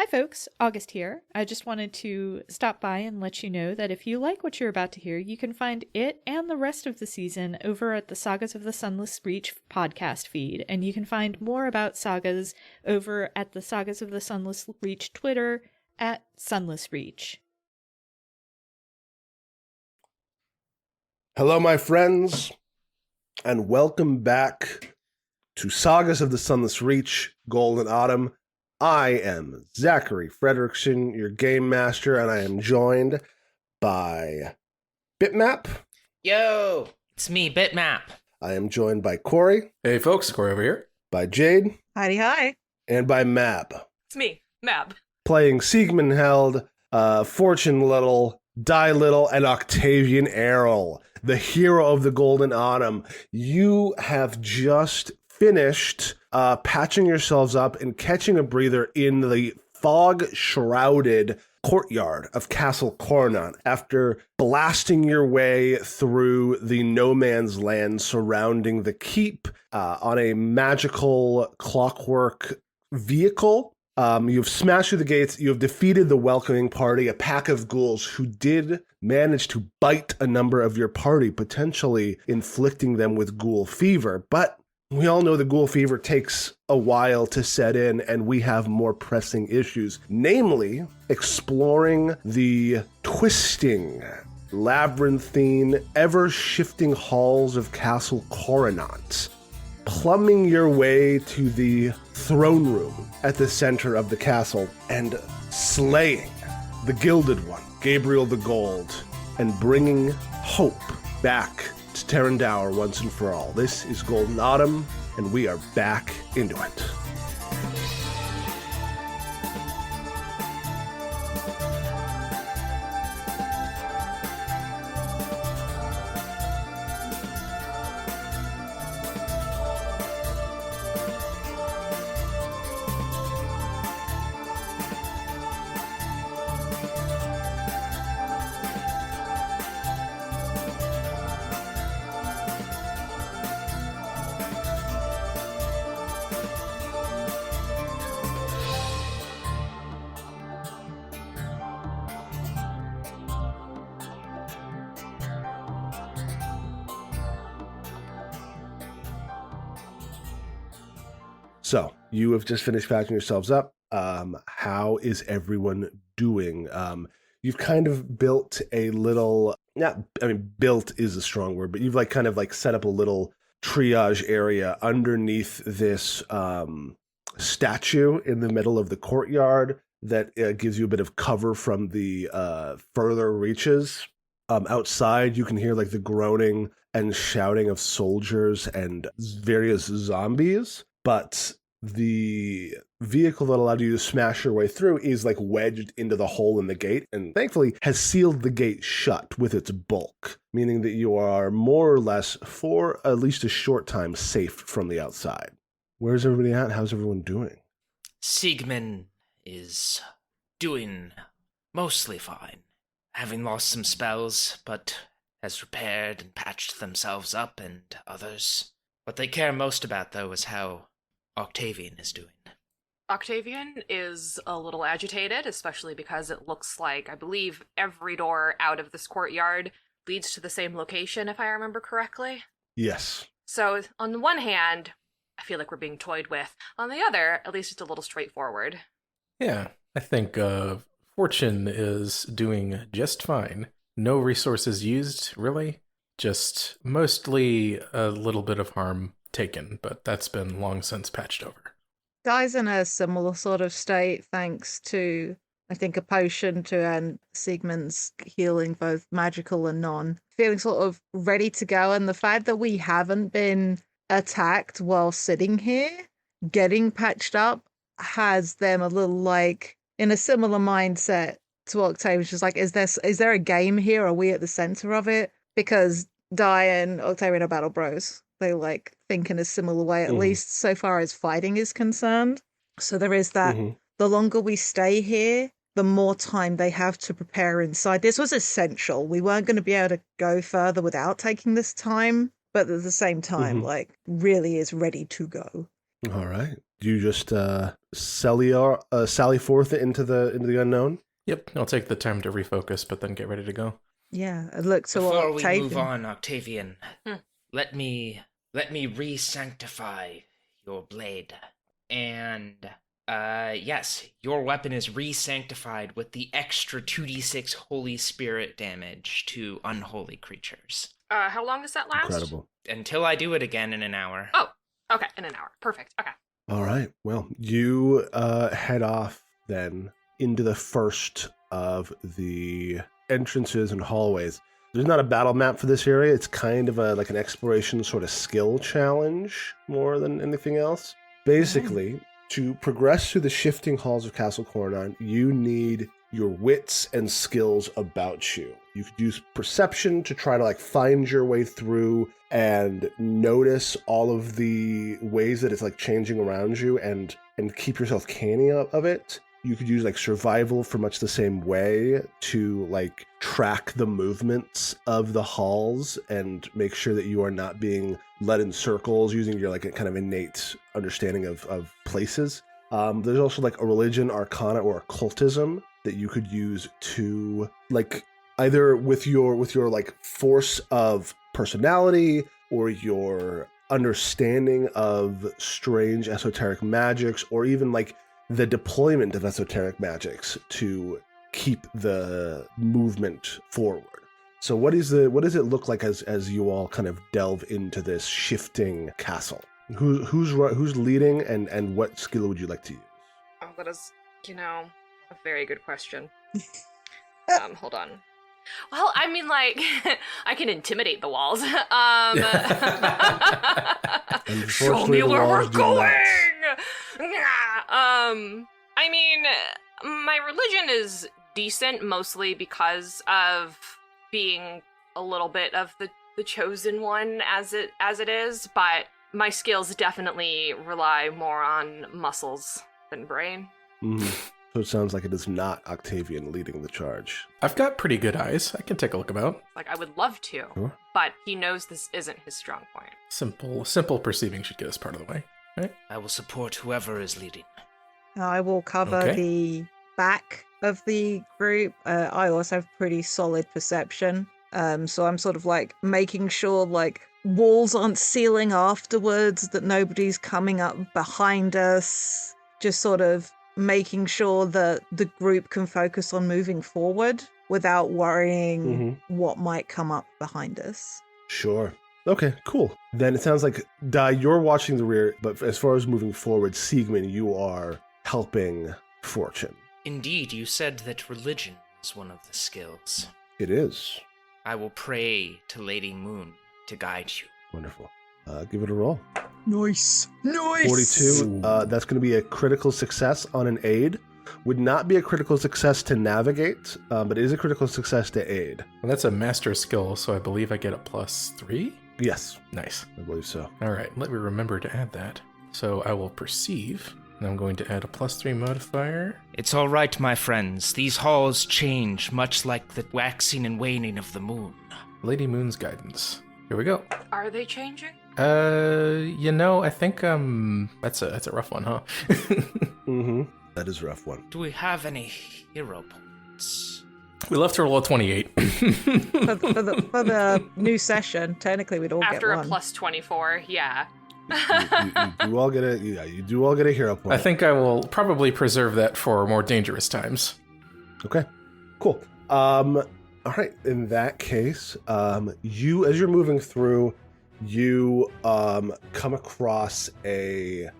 folks, August here. I just wanted to stop by and let you know that if you like what you're about to hear, you can find it and the rest of the season over at the Sagas of the Sunless Reach podcast feed, and you can find more about Sagas over at the Sagas of the Sunless Reach Twitter at Sunless Reach. Hello, my friends, and welcome back to Sagas of the Sunless Reach, Golden Autumn. I am Zachary Fredrickson, your game master, and I am joined by Bitmap. Yo, it's me, Bitmap. I am joined by Corey. Hey folks, Corey over here. By Jade. Hi. And by Mab. It's me, Mab. Playing Siegmund Held, Fortune Little, Die Little, and Octavian Errol, the hero of the Golden Autumn. You have just finished patching yourselves up and catching a breather in the fog-shrouded courtyard of Castle Coronant after blasting your way through the no man's land surrounding the keep on a magical clockwork vehicle. You've smashed through the gates. You have defeated the welcoming party, a pack of ghouls who did manage to bite a number of your party, potentially inflicting them with ghoul fever. But we all know the ghoul fever takes a while to set in, and we have more pressing issues, namely exploring the twisting, labyrinthine, ever-shifting halls of Castle Coronant, plumbing your way to the throne room at the center of the castle, and slaying the Gilded One, Gabriel the Gold, and bringing hope back to Terrandower once and for all. This is Golden Autumn, and we are back into it. So, you have just finished patching yourselves up. How is everyone doing? You've kind of built a little, built is a strong word, but you've kind of set up a little triage area underneath this statue in the middle of the courtyard that gives you a bit of cover from the further reaches. Outside, you can hear the groaning and shouting of soldiers and various zombies. But the vehicle that allowed you to smash your way through is wedged into the hole in the gate, and thankfully has sealed the gate shut with its bulk, meaning that you are more or less, for at least a short time, safe from the outside. Where's everybody at? How's everyone doing? Siegmund is doing mostly fine, having lost some spells, but has repaired and patched themselves up, and others. What they care most about, though, is how Octavian is doing. Octavian is a little agitated, especially because it looks like, I believe, every door out of this courtyard leads to the same location, if I remember correctly. Yes. So, on the one hand, I feel like we're being toyed with. On the other, at least it's a little straightforward. Yeah, I think Fortune is doing just fine. No resources used, really. Just mostly a little bit of harm taken, but that's been long since patched over. Guy's in a similar sort of state thanks to, I think, a potion to end Siegmund's healing, both magical and non. Feeling sort of ready to go, and the fact that we haven't been attacked while sitting here, getting patched up, has them a little in a similar mindset to Octavian. Just is there a game here? Are we at the center of it? Because Di and Octavian are battle bros. They think in a similar way, at least so far as fighting is concerned. So there is that. The longer we stay here, the more time they have to prepare inside. This was essential. We weren't going to be able to go further without taking this time, but at the same time, really is ready to go. All right. Do you just sally forth into the unknown? Yep, I'll take the time to refocus, but then get ready to go. Yeah, I look to Before we Octavian. move on, Octavian, let me re-sanctify your blade. And yes, your weapon is re-sanctified with the extra 2d6 Holy Spirit damage to unholy creatures. How long does that last? Incredible. Until I do it again in an hour. Oh, okay, in an hour. Perfect. Okay. All right. Well, you head off then into the first of the entrances and hallways. There's not a battle map for this area. It's kind of like an exploration sort of skill challenge more than anything else. Basically, to progress through the shifting halls of Castle Coronon, you need your wits and skills about you. You could use perception to try to like find your way through and notice all of the ways that it's like changing around you and keep yourself canny of it. You could use like survival for much the same way to like track the movements of the halls and make sure that you are not being led in circles using your like a kind of innate understanding of places. There's also like a religion, arcana, or occultism that you could use to like either with your like force of personality or your understanding of strange esoteric magics, or even like the deployment of esoteric magics to keep the movement forward. So what does it look like as you all kind of delve into this shifting castle? Who's leading and what skill would you like to use? Oh, that is, a very good question. Hold on. Well, I mean, like, I can intimidate the walls. Show me where we're going! I mean, my religion is decent, mostly because of being a little bit of the chosen one as it is, but my skills definitely rely more on muscles than brain. Mm-hmm. So it sounds like it is not Octavian leading the charge. I've got pretty good eyes. I can take a look about. Like, I would love to, Sure. but he knows this isn't his strong point. Simple perceiving should get us part of the way, right? I will support whoever is leading. I will cover Okay. the back of the group. I also have pretty solid perception. So I'm sort of like making sure like walls aren't sealing afterwards, that nobody's coming up behind us. Just sort of making sure that the group can focus on moving forward without worrying what might come up behind us. Sure. Okay, cool. Then it sounds like, Dai, you're watching the rear, but as far as moving forward, Siegmund, you are helping Fortune. Indeed, you said that religion is one of the skills. It is. I will pray to Lady Moon to guide you. Wonderful. Give it a roll. Nice. 42. That's going to be a critical success on an aid. Would not be a critical success to navigate, but it is a critical success to aid. Well, that's a master skill, so I believe I get a +3? Yes, Nice. I believe so. All right, let me remember to add that. So I will perceive, and I'm going to add a +3 modifier. It's all right, my friends. These halls change, much like the waxing and waning of the moon. Lady Moon's guidance. Here we go. Are they changing? I think that's a rough one, huh? Mm-hmm. That is a rough one. Do we have any hero points? We left her roll 28. for the new session, technically we'd all After get a one. plus 24, yeah. You do all get a you do all get a hero point. I think I will probably preserve that for more dangerous times. Okay, cool. All right. In that case, you as you're moving through, you come across a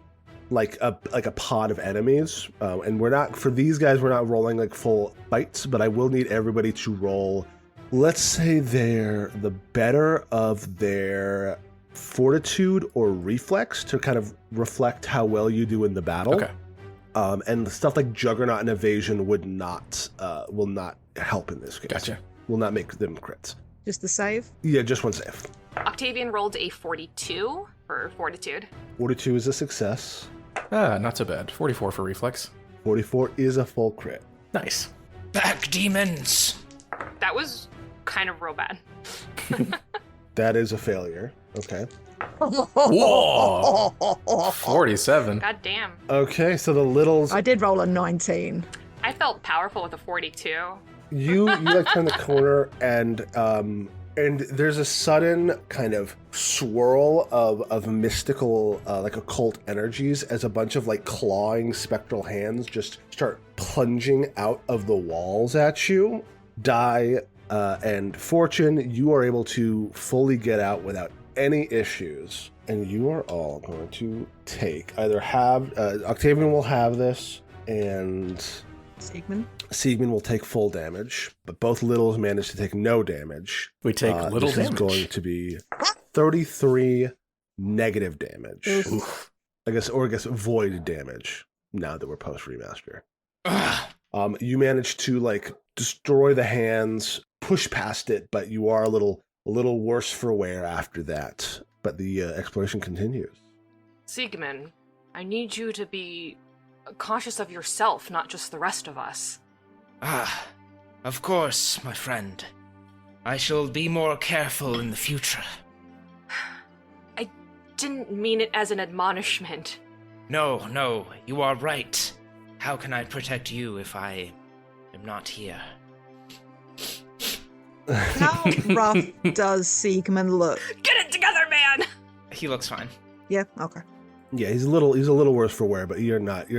pod of enemies, and we're not rolling like full fights, but I will need everybody to roll. Let's say they're the better of their fortitude or reflex to kind of reflect how well you do in the battle. Okay. And stuff like Juggernaut and Evasion will not help in this case. Gotcha. Will not make them crits. Just the save? Yeah, just one save. Octavian rolled a 42 for fortitude. 42 is a success. Not so bad. 44 for reflex. 44 is a full crit. Nice. Back, demons! That was kind of real bad. That is a failure. Okay. Whoa! 47. God damn. Okay, so the littles, I did roll a 19. I felt powerful with a 42. you like turn the corner and there's a sudden kind of swirl of mystical like occult energies as a bunch of like clawing spectral hands just start plunging out of the walls at you. Die and Fortune, you are able to fully get out without any issues, and you are all going to take Octavian will have this, and Siegmund will take full damage, but both littles manage to take no damage. We take little this damage. Is going to be 33 negative damage. Oof. I guess void damage now that we're post remaster. You manage to like destroy the hands, push past it, but you are a little worse for wear after that. But the exploration continues. Siegmund, I need you to be cautious of yourself, not just the rest of us. Of course, my friend. I shall be more careful in the future. I didn't mean it as an admonishment. No, you are right. How can I protect you if I am not here? How rough does Siegmund look? Get it together, man! He looks fine. Yeah, okay. Yeah, he's a little worse for wear, but you're not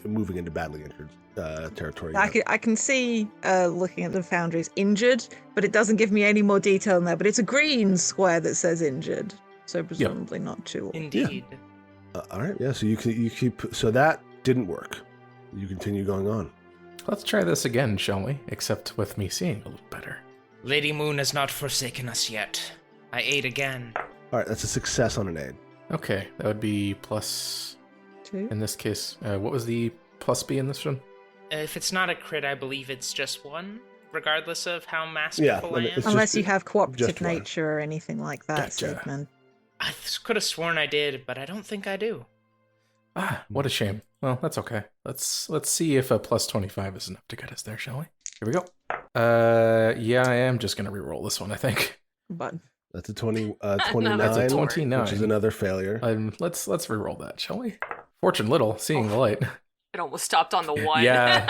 moving into badly injured territory. I can see looking at the foundries injured, but it doesn't give me any more detail than that. But it's a green square that says injured, so presumably not too. Indeed. All right, yeah. So you keep. So that didn't work. You continue going on. Let's try this again, shall we? Except with me seeing a little better. Lady Moon has not forsaken us yet. I aid again. All right, that's a success on an aid. Okay, that would be plus 2. in this case. What was the plus B in this one? If it's not a crit, I believe it's just 1, regardless of how masterful I am. it's Unless just- you have cooperative just one. nature or anything like that, Gotcha. Siegmund. I could have sworn I did, but I don't think I do. What a shame. Well, that's okay. Let's see if a plus 25 is enough to get us there, shall we? Here we go. Yeah, I am just gonna re-roll this one, I think. But That's a 29. That's a 29. Which is another failure. Let's re-roll that, shall we? Fortune little, seeing the light. It almost stopped on the 1. Yeah.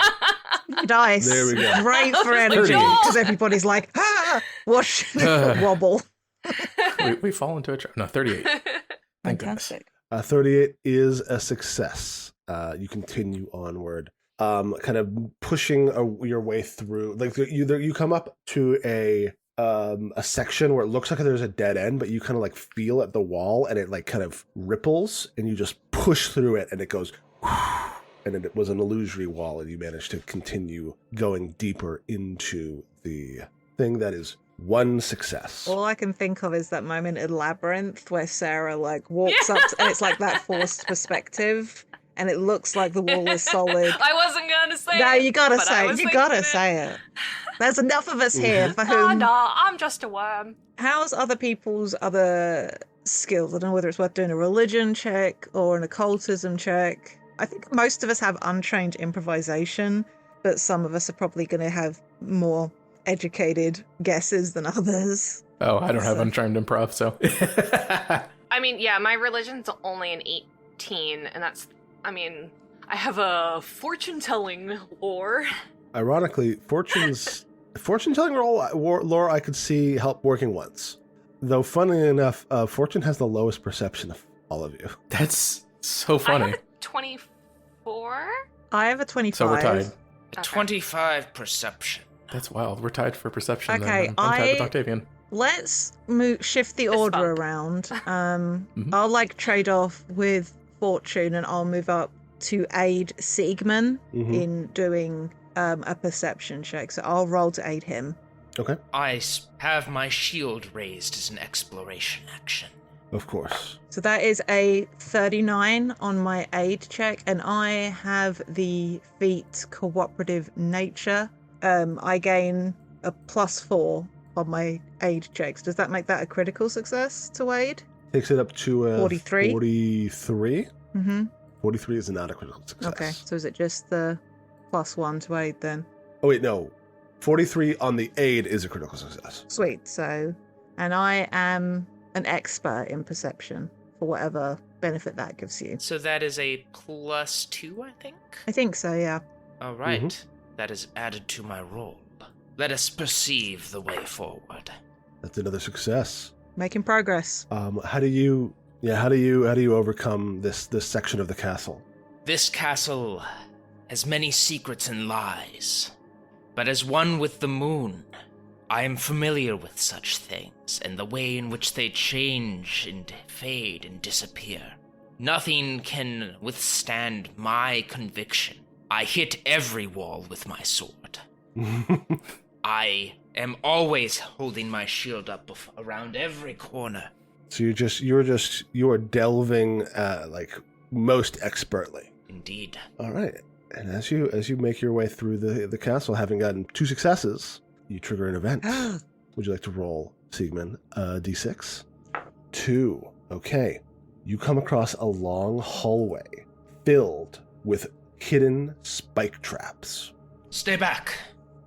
dice. There we go. Great for Like, energy no! because everybody's like, whoosh, wobble. we fall into a trap. No, 38. Thank goodness. Fantastic. 38 is a success. You continue onward, kind of pushing your way through. Like you come up to a section where it looks like there's a dead end, but you kind of like feel at the wall, and it like kind of ripples, and you just push through it, and it goes. And it was an illusory wall, and you managed to continue going deeper into the thing that is one success. All I can think of is that moment in Labyrinth where Sarah like walks up and it's like that forced perspective and it looks like the wall is solid. I wasn't gonna say No, it. you gotta but I say it. was You thinking gotta it. say it. There's enough of us here for Oh, whom. no, I'm just a worm. How's other people's other skills? I don't know whether it's worth doing a religion check or an occultism check. I think most of us have untrained improvisation, but some of us are probably going to have more educated guesses than others. Oh, I don't have So- untrained improv, so. I mean, yeah, my religion's only an 18, and that's, I mean, I have a fortune-telling lore. Ironically, fortune-telling lore I could see help working once. Though, funnily enough, Fortune has the lowest perception of all of you. That's so I funny. have a 24? I have a 25. So we're tied. Okay. 25 perception. That's wild. We're tied for perception. Okay, then. I'm tied with I- Octavian. Let's shift the Fist order bump. around. Mhm. I'll like trade off with Fortune and I'll move up to aid Siegmund Mhm. in doing a perception check. So I'll roll to aid him. Okay, I have my shield raised as an exploration action. of course. So that is a 39 on my aid check, and I have the feat cooperative nature. I gain a +4 on my aid checks. Does that make that a critical success to aid? Takes it up to 43? 43? Mm-hmm. 43 is not a critical success. Okay, so is it just the +1 to aid then? Oh, wait, no. 43 on the aid is a critical success. Sweet. So, and I am an expert in perception. for whatever benefit that gives you. So that is a +2, I think? I think so, yeah. All right. That is added to my roll. Let us perceive the way forward. That's another success. Making progress. How do you overcome this section of the castle? This castle has many secrets and lies, but as one with the moon, I am familiar with such things and the way in which they change and fade and disappear. Nothing can withstand my conviction. I hit every wall with my sword. I am always holding my shield up around every corner. So you are delving like most expertly. Indeed. All right. And as you make your way through the castle, having gotten 2 successes, you trigger an event. Would you like to roll, Siegmund? D6? 2. Okay. You come across a long hallway filled with hidden spike traps. Stay back.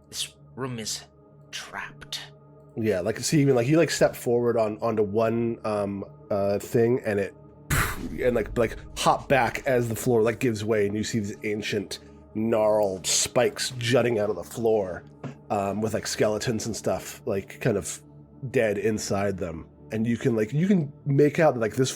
This room is trapped. Yeah, like Siegmund, like you like step forward onto one thing, and it like hop back as the floor like gives way, and you see these ancient gnarled spikes jutting out of the floor, with like skeletons and stuff like kind of dead inside them. And you can make out that like this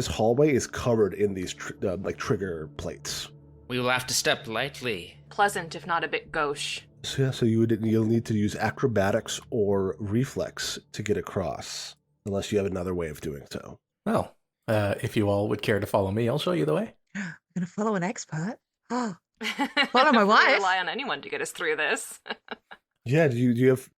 hallway is covered in these like trigger plates. We will have to step lightly. Pleasant, if not a bit gauche. So yeah, so you'll need to use acrobatics or reflex to get across, unless you have another way of doing so. Well, if you all would care to follow me, I'll show you the way. I'm going to follow an expert. Oh, follow my wife. Rely on anyone to get us through this. Yeah, do you have?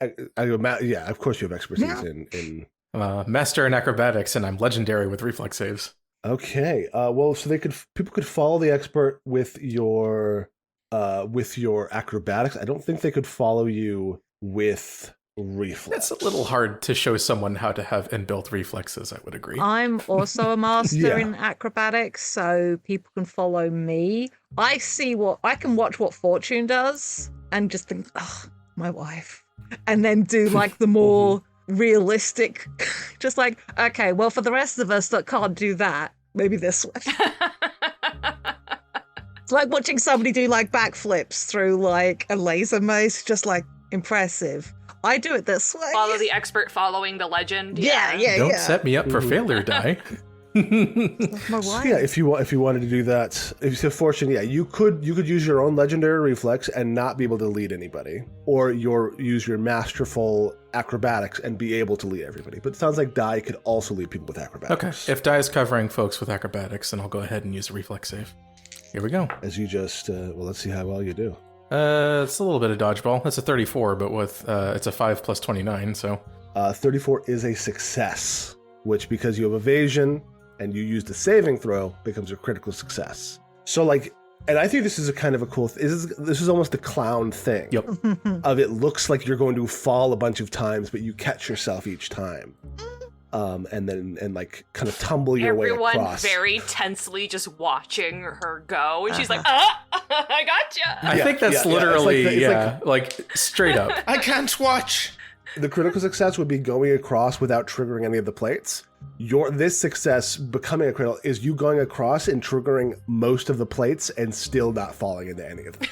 Yeah, of course you have expertise in. Master in acrobatics, and I'm legendary with reflex saves. Okay. Well, so people could follow the expert with your acrobatics. I don't think they could follow you with reflex. It's a little hard to show someone how to have inbuilt reflexes, I would agree. I'm also a master in acrobatics, so people can follow me. I can watch what Fortune does and just think, oh, my wife. And then do like the more realistic, just like, okay, well, for the rest of us that can't do that, maybe this one. It's like watching somebody do like backflips through like a laser maze, just like impressive. I do it this way. Follow the expert following the legend. Yeah. Don't set me up for failure, die. My wife. Yeah, if you wanted to do that, if you have Fortune, yeah, you could use your own legendary reflex and not be able to lead anybody, or use your masterful acrobatics and be able to lead everybody. But it sounds like Dai could also lead people with acrobatics. Okay, if Dai is covering folks with acrobatics, then I'll go ahead and use a reflex save. Here we go. As you just, let's see how well you do. It's a little bit of dodgeball. That's a 34, but with it's a 5 plus 29, so 34 is a success, which because you have evasion and you used a saving throw becomes a critical success. So like, and I think this is a kind of a cool this is almost a clown thing. Yep. Of it looks like you're going to fall a bunch of times, but you catch yourself each time. And like kind of tumble your way across. Everyone very tensely just watching her go, and she's like, I gotcha. I think that's literally like straight up. I can't watch. The critical success would be going across without triggering any of the plates. This success becoming a critical is you going across and triggering most of the plates and still not falling into any of them.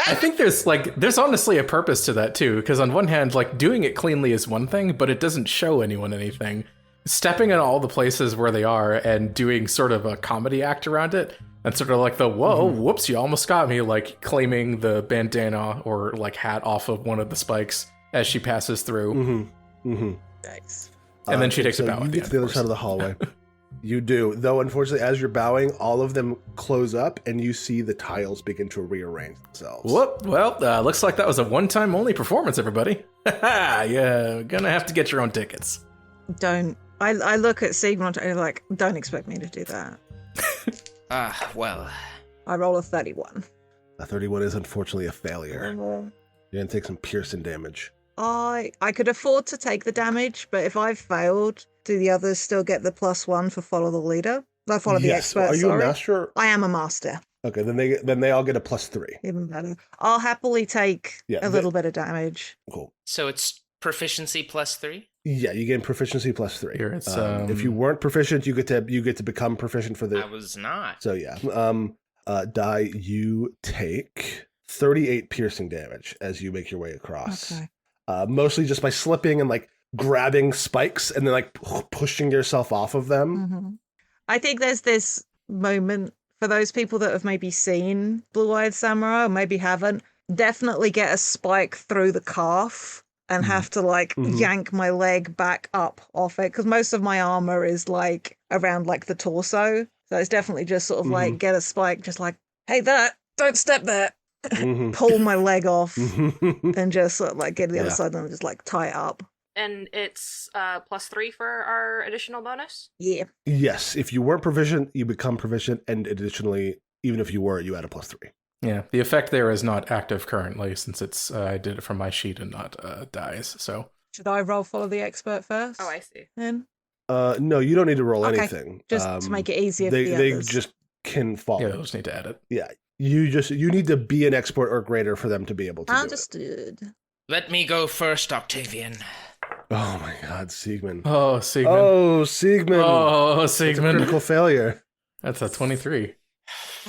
I think there's honestly a purpose to that too, because on one hand, like doing it cleanly is one thing, but it doesn't show anyone anything. Stepping in all the places where they are and doing sort of a comedy act around it, and sort of like the whoops, you almost got me, like claiming the bandana or like hat off of one of the spikes as she passes through. Nice. And then she takes a bow. You get to the other side of the hallway. You do, though. Unfortunately, as you're bowing, all of them close up, and you see the tiles begin to rearrange themselves. Whoop! Well, looks like that was a one-time only performance, everybody. Yeah, gonna have to get your own tickets. Don't. I look at Siegmund and like, don't expect me to do that. Well. I roll a 31. A 31 is unfortunately a failure. You're gonna take some piercing damage. I could afford to take the damage, but if I've failed, do the others still get the +1 for follow the leader? I follow the expert. Are you a master? I am a master. Okay, then they all get a +3. Even better. I'll happily take a little bit of damage. Cool. So it's proficiency +3? Yeah, you gain proficiency +3. Here it's if you weren't proficient, you get to become proficient for the. I was not. So yeah, Die, you take 38 piercing damage as you make your way across. Okay. Mostly just by slipping and like grabbing spikes and then like pushing yourself off of them. Mm-hmm. I think there's this moment for those people that have maybe seen Blue-Eyed Samurai or maybe haven't. Definitely get a spike through the calf and have to like yank my leg back up off it because most of my armor is like around like the torso. So it's definitely just sort of like get a spike, just like, hey, don't step there. Pull my leg off and just sort of like get to the other side and just like tie it up. And it's +3 for our additional bonus? Yeah. Yes, if you weren't proficient, you become proficient, and additionally, even if you were, you add a +3. Yeah, the effect there is not active currently since it's I did it from my sheet and not Die's. So should I roll follow the expert first? Oh, I see. Then no, you don't need to roll anything. Just to make it easier for the they others. just can follow. yeah, they'll just need to add it. Yeah, you need to be an expert or greater for them to be able to Understood. do it. Let me go first, Octavian. Oh my God, Siegmund. Oh, Siegmund. Oh, Siegmund. Oh, That's a Siegmund. critical failure. That's a 23.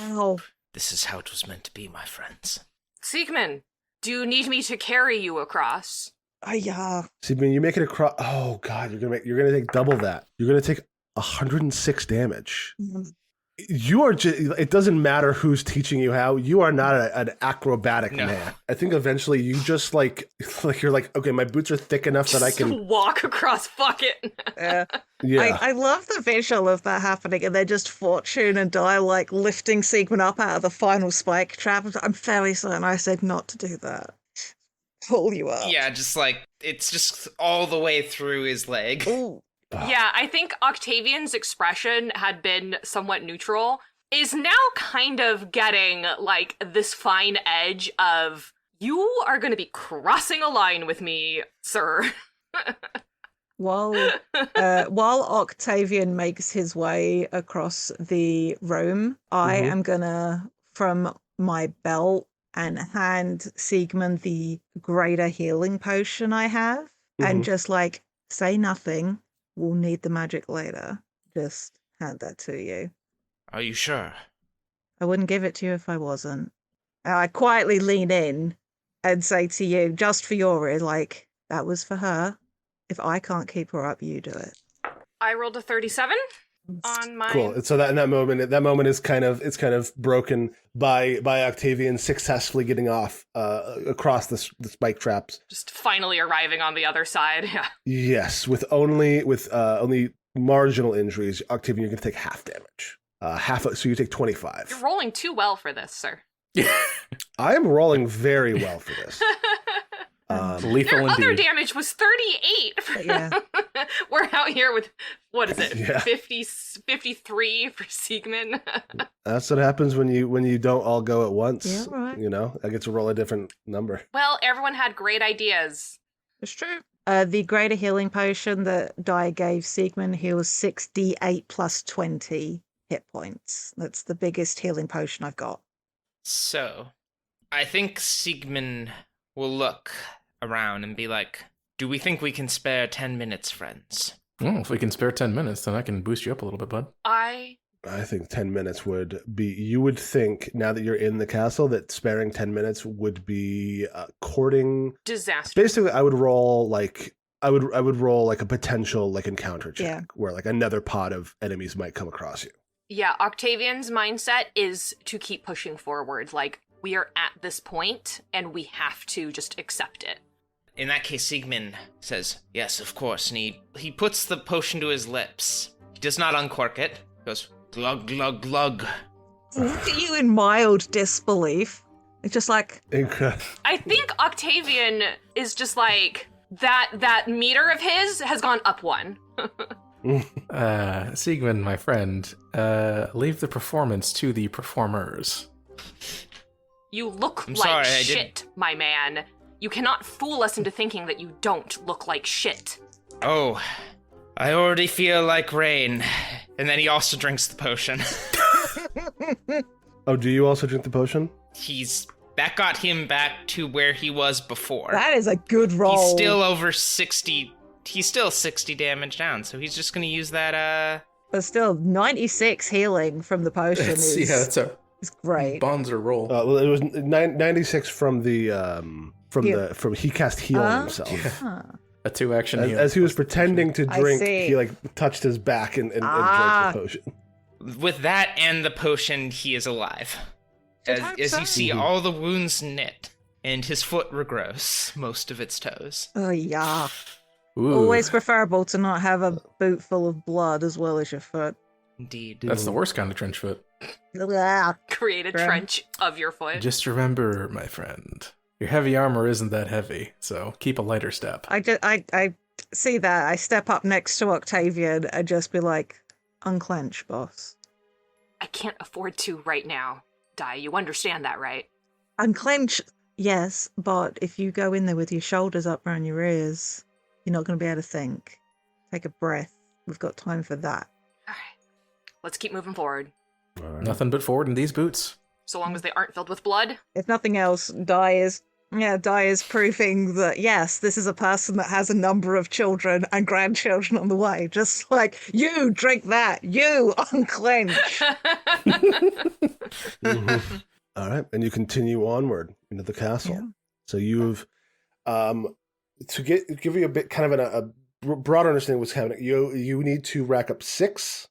Ow. This is how it was meant to be, my friends. Siegmund, do you need me to carry you across? Yeah. Siegmund, you make it across. Oh God, you're gonna take double that. You're gonna take 106 damage. You are just, it doesn't matter who's teaching you how. You are not an acrobatic man. I think eventually you just like you're like, okay, my boots are thick enough that I can walk across. Fuck it. Yeah. I love the visual of that happening, and they're just Fortune and Die like lifting Siegmund up out of the final spike trap. I'm fairly certain I said not to do that. Pull you up. Yeah, just like, it's just all the way through his leg. Ooh. Yeah, I think Octavian's expression had been somewhat neutral, is now kind of getting, like, this fine edge of, you are going to be crossing a line with me, sir. While Octavian makes his way across the room, I am gonna, from my belt, and hand Siegmund the greater healing potion I have, and just like, say nothing. We'll need the magic later. Just hand that to you. Are you sure? I wouldn't give it to you if I wasn't. I quietly lean in and say to you, just for your ear, like, that was for her. If I can't keep her up, you do it. I rolled a 37 on my... Cool. So that moment is kind of broken by Octavian successfully getting off across the spike traps. Just finally arriving on the other side, yeah. Yes, with only marginal injuries, Octavian, you're going to take half damage. So you take 25. You're rolling too well for this, sir. I am rolling very well for this. Lethal Their indeed. other damage was 38. Yeah. We're out here with, what is it, Yeah. 53 for Siegmund? That's what happens when you don't all go at once. Yeah, right. You know, I get to roll a different number. Well, everyone had great ideas. It's true. The greater healing potion that Dai gave Siegmund heals 6d8 plus 20 hit points. That's the biggest healing potion I've got. So, I think Siegmund will look around and be like, do we think we can spare 10 minutes, friends? Well, if we can spare 10 minutes, then I can boost you up a little bit, bud. I think 10 minutes would be, you would think now that you're in the castle that sparing 10 minutes would be courting Disaster. Basically, I would roll like a potential like encounter check Yeah. where like another pod of enemies might come across you. Yeah, Octavian's mindset is to keep pushing forward. Like, we are at this point, and we have to just accept it. In that case, Siegmund says, yes, of course, and he puts the potion to his lips. He does not uncork it. He goes, glug, glug, glug. Look at you in mild disbelief. It's just like, I think Octavian is just like, that meter of his has gone up one. Siegmund, my friend, leave the performance to the performers. You look I'm like sorry, shit, my man. You cannot fool us into thinking that you don't look like shit. Oh, I already feel like rain. And then he also drinks the potion. Oh, do you also drink the potion? He's That got him back to where he was before. That is a good roll. He's still over 60. He's still 60 damage down, so he's just going to use that, But still, 96 healing from the potion is great. Bonds or roll. Well, it was 96 from the from he cast heal on himself. Huh. A 2-action heal. As he was pretending to I drink, see. he like touched his back and drank the potion. With that and the potion, he is alive. As you see all the wounds knit, and his foot regrows most of its toes. Oh, yeah. Ooh, Always preferable to not have a boot full of blood as well as your foot. Indeed. that's the worst kind of trench foot. Ugh. Create a trench of your foot. Just remember, my friend, your heavy armor isn't that heavy, so keep a lighter step. I see that. I step up next to Octavian and just be like, unclench, boss. I can't afford to right now. Die, you understand that, right? Unclench, yes, but if you go in there with your shoulders up around your ears, you're not going to be able to think. Take a breath. We've got time for that. All right. Let's keep moving forward. All right. Nothing but forward in these boots. So long as they aren't filled with blood. If nothing else, Dai is proving that, yes, this is a person that has a number of children and grandchildren on the way. Just like, you drink that, you unclench. Mhm. All right, and you continue onward into the castle. Yeah. So you've to give you a bit kind of a broader understanding of what's happening. You need to rack up 6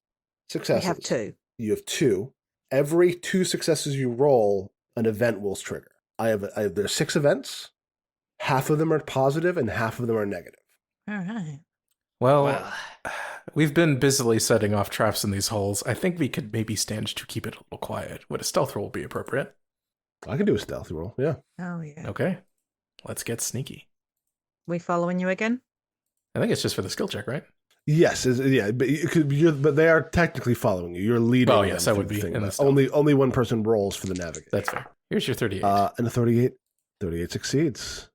successes. We have 2. You have 2. Every 2 successes you roll, an event will trigger. There's 6 events. Half of them are positive and half of them are negative. All right. Well, we've been busily setting off traps in these holes. I think we could maybe stand to keep it a little quiet. Would a stealth roll be appropriate? I can do a stealthy roll. Yeah. Oh, yeah. Okay. Let's get sneaky. We following you again? I think it's just for the skill check, right? Yes. Yeah. But they are technically following you. You're leading. Oh, them yes, that through would the be thing. in the stealth. Only one person rolls for the navigation. That's fair. Here's your 38. And a 38 succeeds.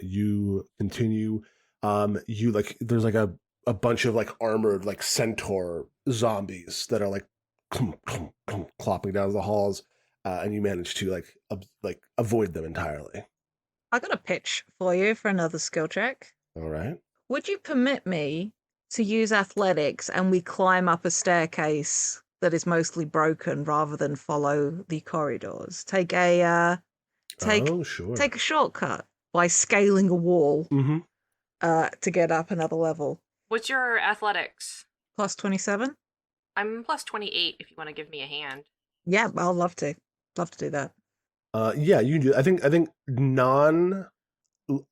You continue. You like there's like a bunch of like armored like centaur zombies that are like clopping down the halls, and you manage to like avoid them entirely. I got a pitch for you for another skill check. All right. Would you permit me to use athletics and we climb up a staircase that is mostly broken rather than follow the corridors? Take a Oh, sure. take a shortcut by scaling a wall Mm-hmm. to get up another level. What's your athletics? Plus 27? I'm plus 28 if you want to give me a hand. Yeah, I'll love to. Love to do that. Yeah, you can do. I think non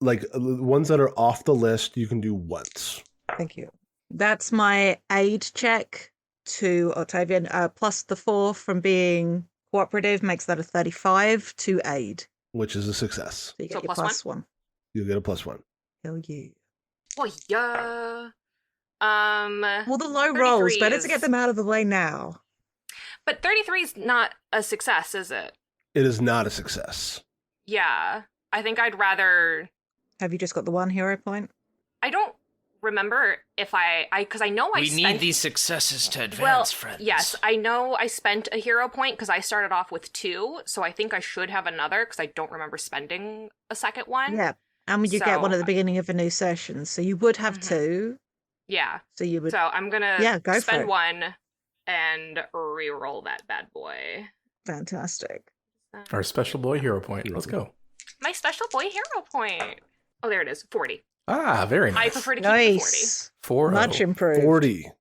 like ones that are off the list you can do once. Thank you. That's my aid check to Octavian. Plus the 4 from being cooperative makes that a 35 to aid. Which is a success. So you So get your plus plus 1. You'll get a +1. Hell yeah. Oh, yeah. Well, the low 33 rolls, better to is- get them out of the way now. But 33 is not a success, is it? It is not a success. Yeah. I think I'd rather... Have you just got the 1 hero point? I don't remember if because I know I We spent... need these successes to advance, Well, friends. yes, I know I spent a hero point because I started off with 2, so I think I should have another because I don't remember spending a second one. Yeah. And you get one at So- the beginning of a new session. So you would have Mhm. 2. Yeah. So you would. So I'm gonna Yeah, go for spend it. 1 and re-roll that bad boy. Fantastic. Our special boy hero point. Let's go. My special boy hero point. Oh, there it is. 40. Ah, very nice. I prefer to keep it 40. Nice. 4-0. Much improved. 40.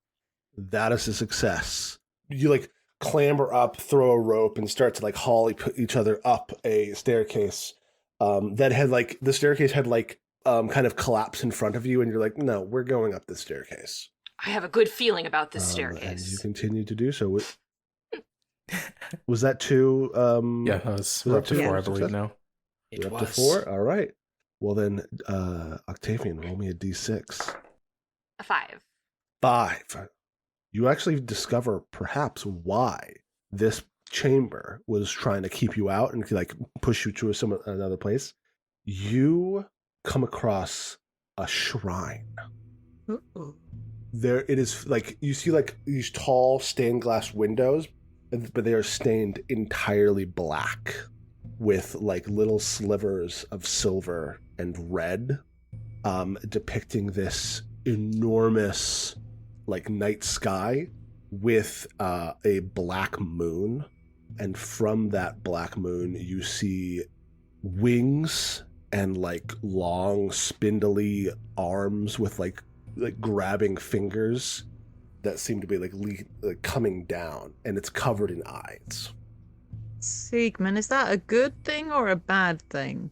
That is a success. You like clamber up, throw a rope, and start to like haul each other up a staircase. That had like the staircase had like kind of collapsed in front of you, and you're like, no, we're going up this staircase. I have a good feeling about this And you staircase. continue to do so. Was that 2? Yeah, we're up to Yeah. 4, I believe, Success? now. It You're up was. to 4? All right. Well then, Octavian, roll me a d6. A 5. 5. You actually discover perhaps why this chamber was trying to keep you out and like push you to another place. You come across a shrine. Ooh. There it is, like you see like these tall stained glass windows, but they are stained entirely black. with like little slivers of silver and red, depicting this enormous like night sky with a black moon. And from that black moon, you see wings and like long spindly arms with like grabbing fingers that seem to be like coming down, and it's covered in eyes. Siegmund, is that a good thing or a bad thing?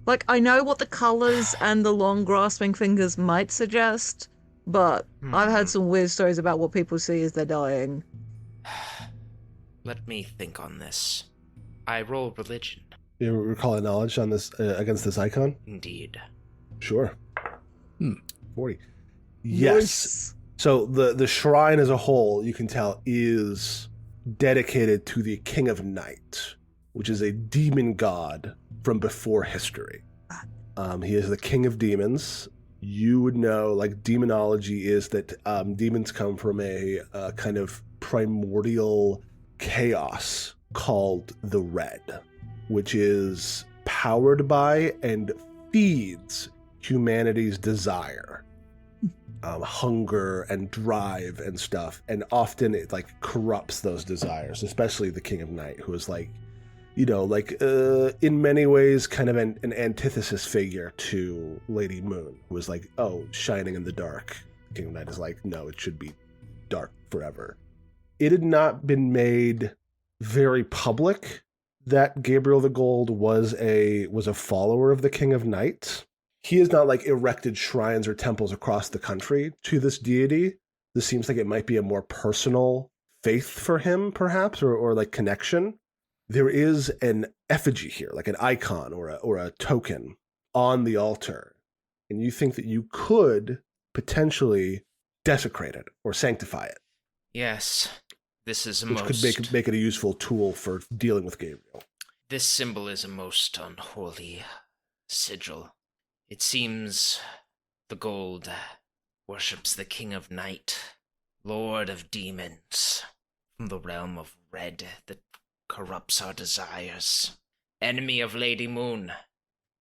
Like, I know what the colors and the long grasping fingers might suggest, but I've heard some weird stories about what people see as they're dying. Let me think on this. I roll religion. You recall a knowledge on this against this icon? Indeed. Sure. 40. Yes. So the shrine as a whole, you can tell, is dedicated to the King of Night, which is a demon god from before history. He is the king of demons. You would know, like, demonology is that demons come from a kind of primordial chaos called the Red, which is powered by and feeds humanity's desire, hunger and drive and stuff, and often it like corrupts those desires, especially the King of Night, who is like, you know, like in many ways kind of an antithesis figure to Lady Moon, who is like, oh, shining in the dark. King of Night is like, no, it should be dark forever. It had not been made very public that Gabriel the Gold was a follower of the King of Night. He has not like erected shrines or temples across the country to this deity. This seems like it might be a more personal faith for him, perhaps, or like connection. There is an effigy here, like an icon or a token on the altar, and you think that you could potentially desecrate it or sanctify it. Yes, this is which could make it a useful tool for dealing with Gabriel. This symbol is a most unholy sigil. It seems the gold worships the King of Night, Lord of Demons, from the realm of red that corrupts our desires. Enemy of Lady Moon,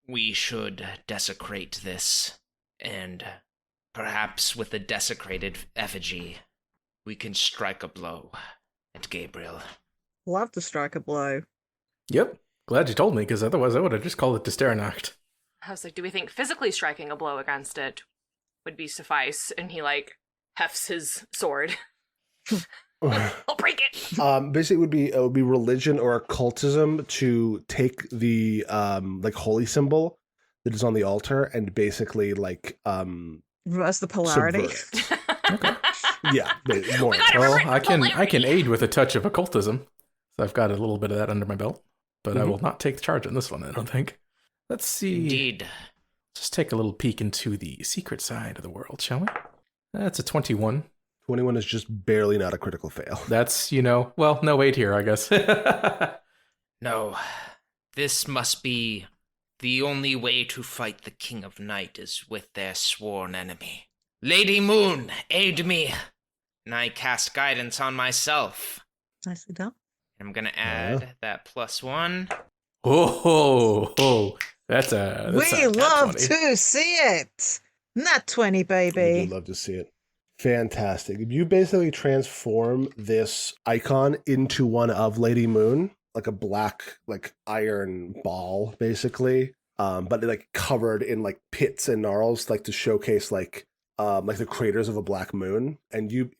we should desecrate this, and perhaps with the desecrated effigy, we can strike a blow at Gabriel. Love to strike a blow. Yep. Glad you told me, because otherwise I would have just called it Dysternacht. I was like, do we think physically striking a blow against it would be suffice? And he, like, hefts his sword. I'll break it! Basically, it would be religion or occultism to take the, like, holy symbol that is on the altar and basically, like, reverse the polarity. Okay. Yeah. More. Well, I can aid with a touch of occultism. So I've got a little bit of that under my belt. But I will not take the charge on this one, I don't think. Let's see. Indeed. Just take a little peek into the secret side of the world, shall we? That's a 21. 21 is just barely not a critical fail. That's, well, no wait here, I guess. No, this must be the only way to fight the King of Night is with their sworn enemy. Lady Moon, aid me, and I cast guidance on myself. Nicely done. I'm gonna add that +1. Oh, that's we love 20. to see it. Not 20, baby. We do love to see it. Fantastic. You basically transform this icon into one of Lady Moon, like a black, like iron ball, basically. But like covered in like pits and gnarls, like to showcase like the craters of a black moon. And you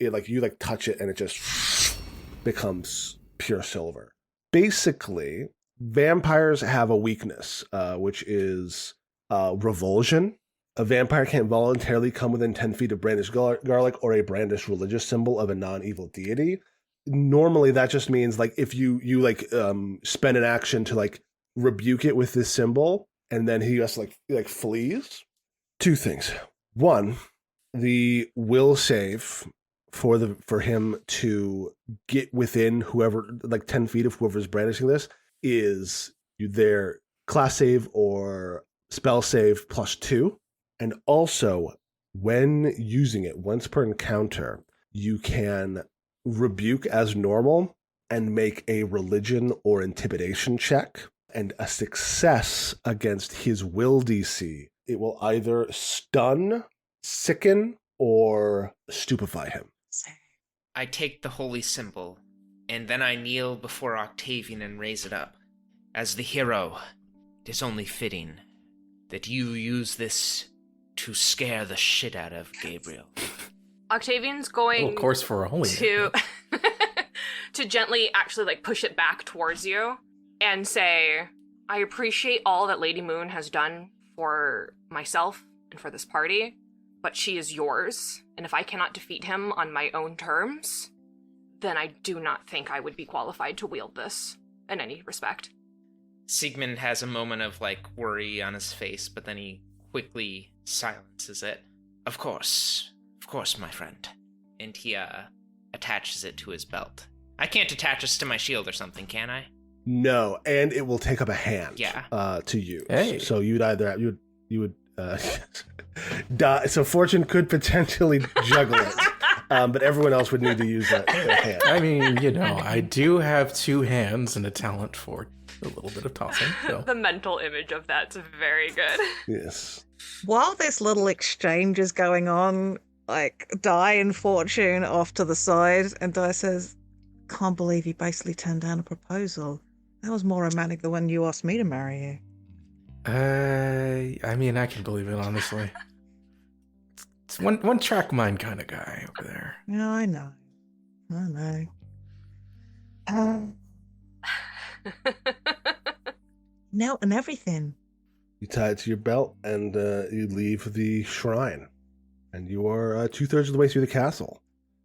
touch it and it just becomes pure silver. Basically, vampires have a weakness, which is revulsion. A vampire can't voluntarily come within 10 feet of brandished garlic or a brandished religious symbol of a non-evil deity. Normally, that just means like if you spend an action to like rebuke it with this symbol, and then he just like flees. Two things. One, the will save for him to get within whoever, like 10 feet of whoever's brandishing this, is their class save or spell save +2. And also, when using it once per encounter, you can rebuke as normal and make a religion or intimidation check and a success against his will DC. It will either stun, sicken, or stupefy him. I take the holy symbol, and then I kneel before Octavian and raise it up. As the hero, it is only fitting that you use this to scare the shit out of Gabriel. Octavian's going Of course, for a holy to to gently actually like push it back towards you and say, I appreciate all that Lady Moon has done for myself and for this party, but she is yours, and if I cannot defeat him on my own terms, then I do not think I would be qualified to wield this in any respect. Sigmund has a moment of, worry on his face, but then he quickly silences it. Of course, my friend. And he, attaches it to his belt. I can't attach this to my shield or something, can I? No, and it will take up a hand. Yeah. To use. Hey. So you'd either you would die. So Fortune could potentially juggle it, but everyone else would need to use that hand. I mean, I do have 2 hands and a talent for a little bit of tossing. So. The mental image of that's very good. Yes. While this little exchange is going on, Di and Fortune off to the side, and Di says, can't believe you basically turned down a proposal. That was more romantic than when you asked me to marry you. I mean, I can believe it, honestly. It's one track mind kind of guy over there. Yeah, I know. Now and everything. You tie it to your belt, and you leave the shrine, and you are 2/3 of the way through the castle.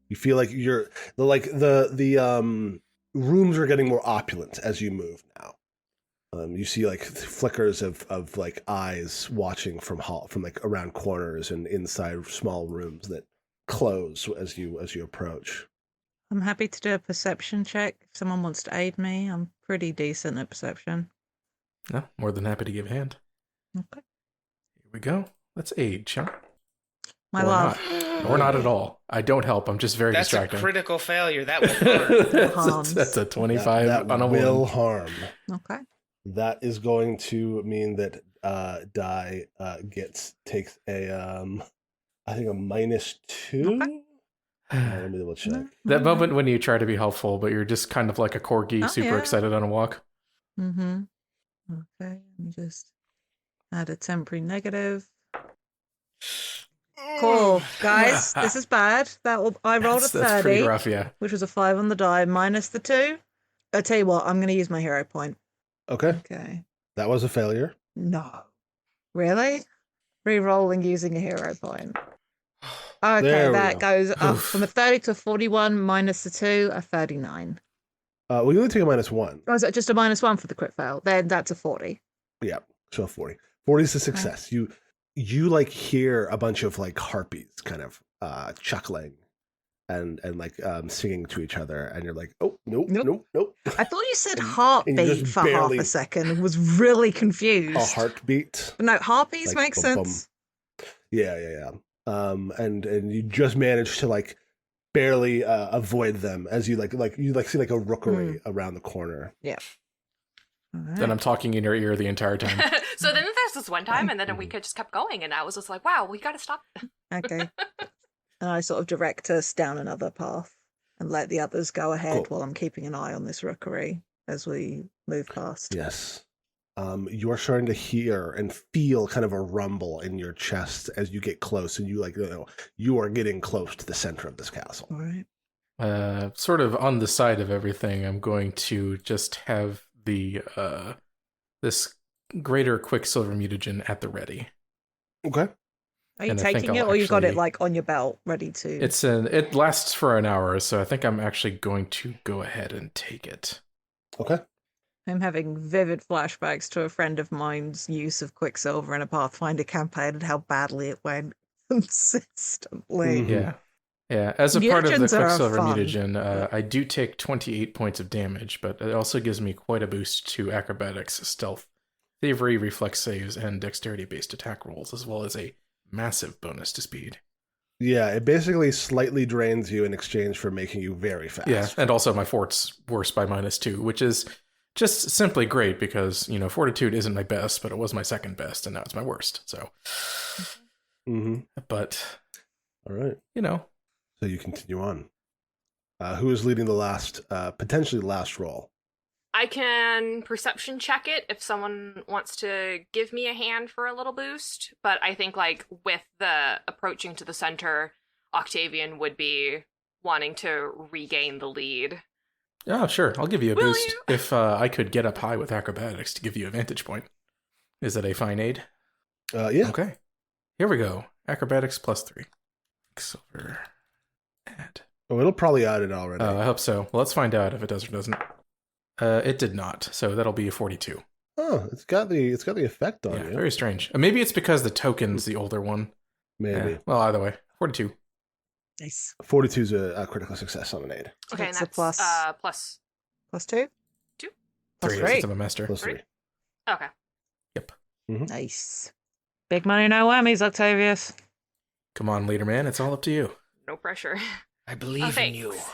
You feel like you're the rooms are getting more opulent as you move now. You see flickers of eyes watching from around corners and inside small rooms that close as you approach. I'm happy to do a perception check. If someone wants to aid me, I'm pretty decent at perception. No, more than happy to give a hand. Okay. Here we go. Let's aid, shall we? My Or love. not. Or not at all. I don't help. I'm just very That's distracting. a critical failure. That will hurt. Harms. that's a 25 that on a will will. harm. Okay. That is going to mean that Di takes a I think a -2. Okay. Let me double check. That moment when you try to be helpful, but you're just kind of like a corgi, Oh, super yeah. excited on a walk. Mm-hmm. Okay, let me just add a temporary negative. Cool, guys. This is bad. I rolled a 30, That's pretty rough, yeah. which was a 5 on the die, minus the 2. I tell you what, I'm going to use my hero point. Okay, Okay. that was a failure. No. Really? Re-rolling using a hero point. Okay, There we that go. goes up Oof. from a 30 to a 41, minus the 2, a 39. Well, you only take a -1. Oh, is that just a -1 for the crit fail? Then that's a 40. Yeah, so 40. 40 is a success. You hear a bunch of harpies kind of chuckling and singing to each other, and you're like, oh, nope. I thought you said And you heartbeat just for barely- half a second and was really confused. A heartbeat. No, harpies Like, make bum, bum. sense. Yeah. And you just managed to barely avoid them as you see a rookery around the corner. All Then right. I'm talking in your ear the entire time. So then there's this one time, and then we just kept going, and I was just like, wow, we gotta stop. Okay. And I sort of direct us down another path and let the others go ahead Cool. while I'm keeping an eye on this rookery as we move past. Yes. You are starting to hear and feel kind of a rumble in your chest as you get close, and you are getting close to the center of this castle. All right. Sort of on the side of everything, I'm going to just have the this greater quicksilver mutagen at the ready. Okay. Are you And I think taking it, I'll or you got it actually- on your belt, ready to? It lasts for an hour, so I think I'm actually going to go ahead and take it. Okay. I'm having vivid flashbacks to a friend of mine's use of Quicksilver in a Pathfinder campaign and how badly it went consistently. Mhm. Yeah. As a part of the Mutagens are quicksilver fun. mutagen, I do take 28 points of damage, but it also gives me quite a boost to acrobatics, stealth, thievery, reflex saves, and dexterity-based attack rolls, as well as a massive bonus to speed. Yeah, it basically slightly drains you in exchange for making you very fast. Yeah, and also my fort's worse by -2, which is just simply great because, Fortitude isn't my best, but it was my second best, and now it's my worst. So, but, all right. So you continue on. Who is leading the last, potentially last roll? I can perception check it if someone wants to give me a hand for a little boost, but I think, with the approaching to the center, Octavian would be wanting to regain the lead. Yeah, sure. I'll give you a Will boost you? if I could get up high with acrobatics to give you a vantage point. Is that a fine aid? Yeah. Okay. Here we go. Acrobatics +3. Silver. Add. Oh, it'll probably add it already. I hope so. Well, let's find out if it does or doesn't. It did not, so that'll be a 42. Oh, it's got the effect on Yeah, you. very strange. Maybe it's because the token's the older one. Maybe. Yeah. Well, either way, 42. Nice. 42 is a critical success on an aid. Okay, That's and a that's plus. plus +2? 2? Plus 3 3. since I'm a master. Plus 3. Okay. Yep. Nice. Big money, no whammies, Octavius. Come on, leader man. It's all up to you. No pressure. I believe in you. Thanks.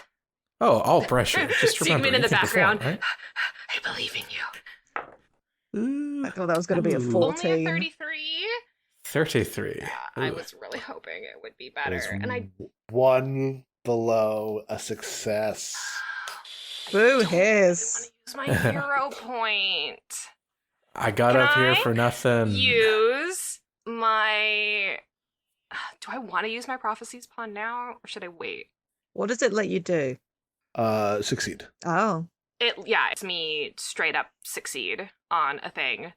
Oh, all pressure. Just remember, Siegmund in you the can perform, background. right? I believe in you. I thought that was going to be a Ooh. 14. Only a 33? 33. Yeah, I Ooh. was really hoping it would be That is better. And I one below a success. Boo, don't his. want to use my hero point. I got Can up here I for nothing. Use my... Do I want to use my prophecies pawn now, or should I wait? What does it let you do? Succeed. Oh. It's me straight up succeed on a thing.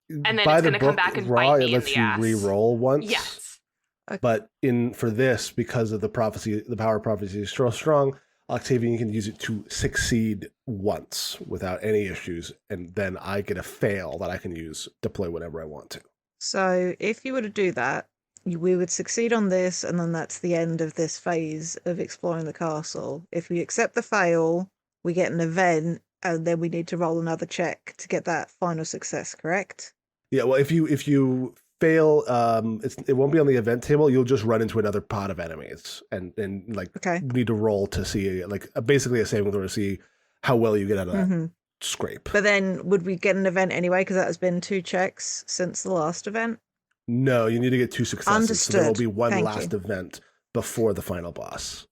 And then By it's the gonna come book, back and raw, bite me it in lets the you ass. re-roll once. Yes. But for this, because of the prophecy, the power of prophecy is so strong, Octavian can use it to succeed once without any issues, and then I get a fail that I can use to play whenever I want to. So if you were to do that, we would succeed on this, and then that's the end of this phase of exploring the castle. If we accept the fail, we get an event, and then we need to roll another check to get that final success, correct? Yeah, well, if you fail, it won't be on the event table. You'll just run into another pot of enemies, and Okay. need to roll to see basically a saving throw to see how well you get out of that Mm-hmm. scrape. But then would we get an event anyway? Because that has been 2 checks since the last event. No, you need to get 2 successes. So there will Understood. be one Thank last you. event before the final boss.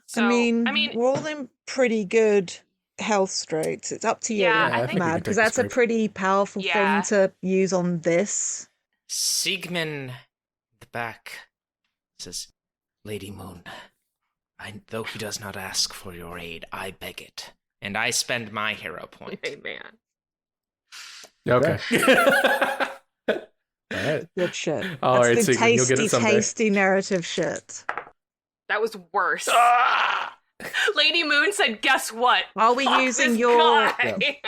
So, I mean, we're all in pretty good health straits. It's up to you, Yeah, I think we can Mad, take because the that's a scrape. pretty powerful Yeah. thing to use on this. Siegmund, the back, says, Lady Moon, though he does not ask for your aid, I beg it, and I spend my hero point. Amen. Okay. All right. Good shit. All That's right, the Sigrid, you'll get tasty, it someday. tasty narrative shit. That was worse. Ah! Lady Moon said, guess what? Are we Fuck using this your... guy.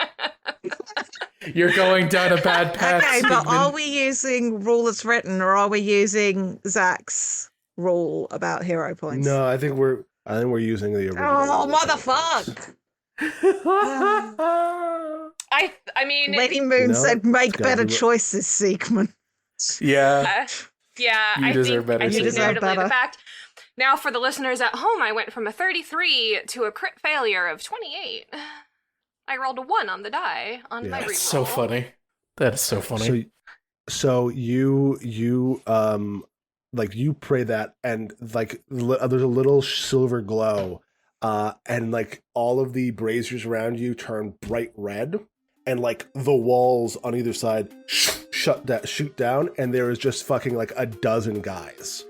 You're going down a bad path. Okay, but Sigmund. are we using rule as written, or are we using Zach's rule about hero points? No, I think we're using the original. Oh, rule. motherfuck! I mean, Lady Moon No, said, make it's gotta better be- choices, Siegmund. Yeah. yeah, You I deserve think, better, I think You deserve narratively better. the fact. Now, for the listeners at home, I went from a 33 to a crit failure of 28. I rolled a 1 on the die on my reroll. That's so funny. That is so funny. So you you pray that, and there's a little silver glow, and all of the braziers around you turn bright red, and the walls on either side shoot down, and there is just fucking a dozen guys,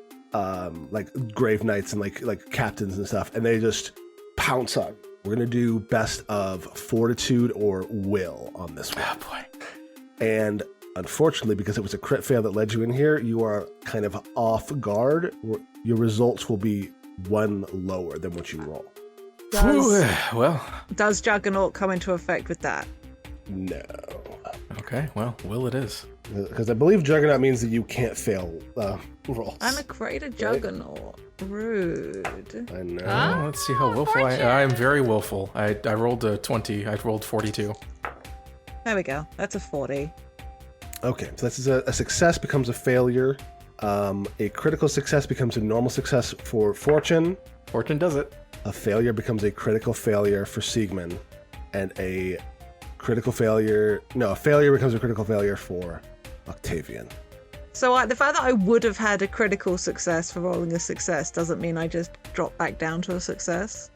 grave knights and like captains and stuff, and they just pounce on. We're gonna do best of fortitude or will on this one. Oh boy. And unfortunately, because it was a crit fail that led you in here, you are kind of off guard. Your results will be 1 lower than what you roll. Well, Does Juggernaut come into effect with that? No. okay. Well, will it is. Because I believe Juggernaut means that you can't fail rolls. I'm a greater Juggernaut. Rude. I know. Huh? Oh, let's see how willful I am. Very willful. I rolled a 20. I rolled 42. There we go. That's a 40. Okay, so this is a success becomes a failure. A critical success becomes a normal success for Fortune. Fortune does it. A failure becomes a critical failure for Siegmund. And a Critical failure. No, a failure becomes a critical failure for Octavian. So the fact that I would have had a critical success for rolling a success doesn't mean I just drop back down to a success?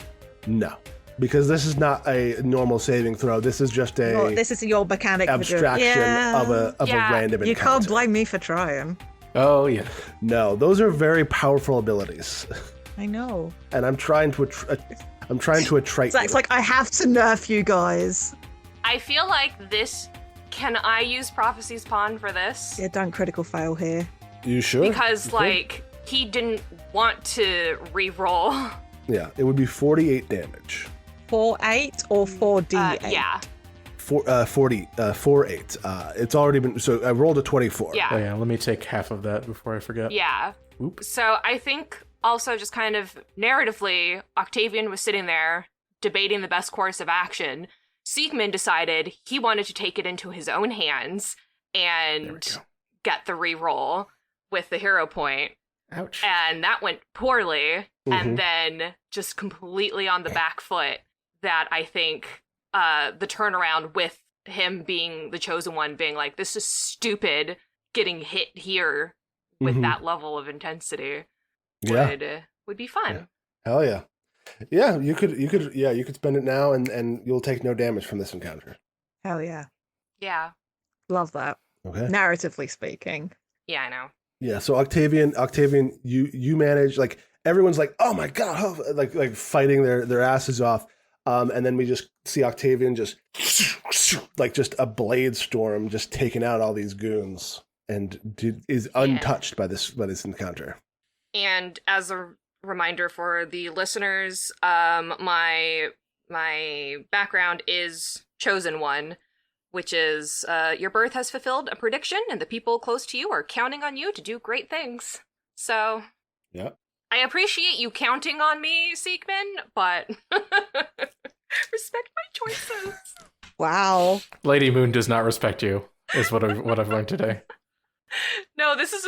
No, because this is not a normal saving throw. This is just a Well, this is your mechanic abstraction of a random You encounter. can't blame me for trying. Oh, yeah. No, those are very powerful abilities, I know. and I'm trying to attrite. It's like I have to nerf you guys. I feel like this. Can I use Prophecy's Pawn for this? Yeah, don't critical fail here. You sure? Because, You like, he didn't want to re-roll. could? Yeah, it would be 48 damage. 4-8 or 4d8? Yeah. 4-8. It's already been. So I rolled a 24. Yeah. Oh, yeah. Let me take half of that before I forget. Yeah. Oop. So I think also just kind of narratively, Octavian was sitting there debating the best course of action. Siegmund decided he wanted to take it into his own hands and get the reroll with the hero point. Ouch. And that went poorly. And then just completely on the back foot, that I think the turnaround with him being the chosen one, being like, this is stupid, getting hit here with that level of intensity would be fun. Yeah. Hell yeah. Yeah, you could spend it now and you'll take no damage from this encounter. Hell yeah. Yeah. Love that. Okay. Narratively speaking. Yeah, I know. Yeah, so Octavian, you manage, like, everyone's like, oh my god, like fighting their asses off. And then we just see Octavian just like just a blade storm just taking out all these goons and is untouched by this encounter. And as a reminder for the listeners, my background is Chosen One, which is your birth has fulfilled a prediction and the people close to you are counting on you to do great things. So yeah, I appreciate you counting on me, Siegmund, but respect my choices. Wow. Lady Moon does not respect you, is what I've learned today. No, this is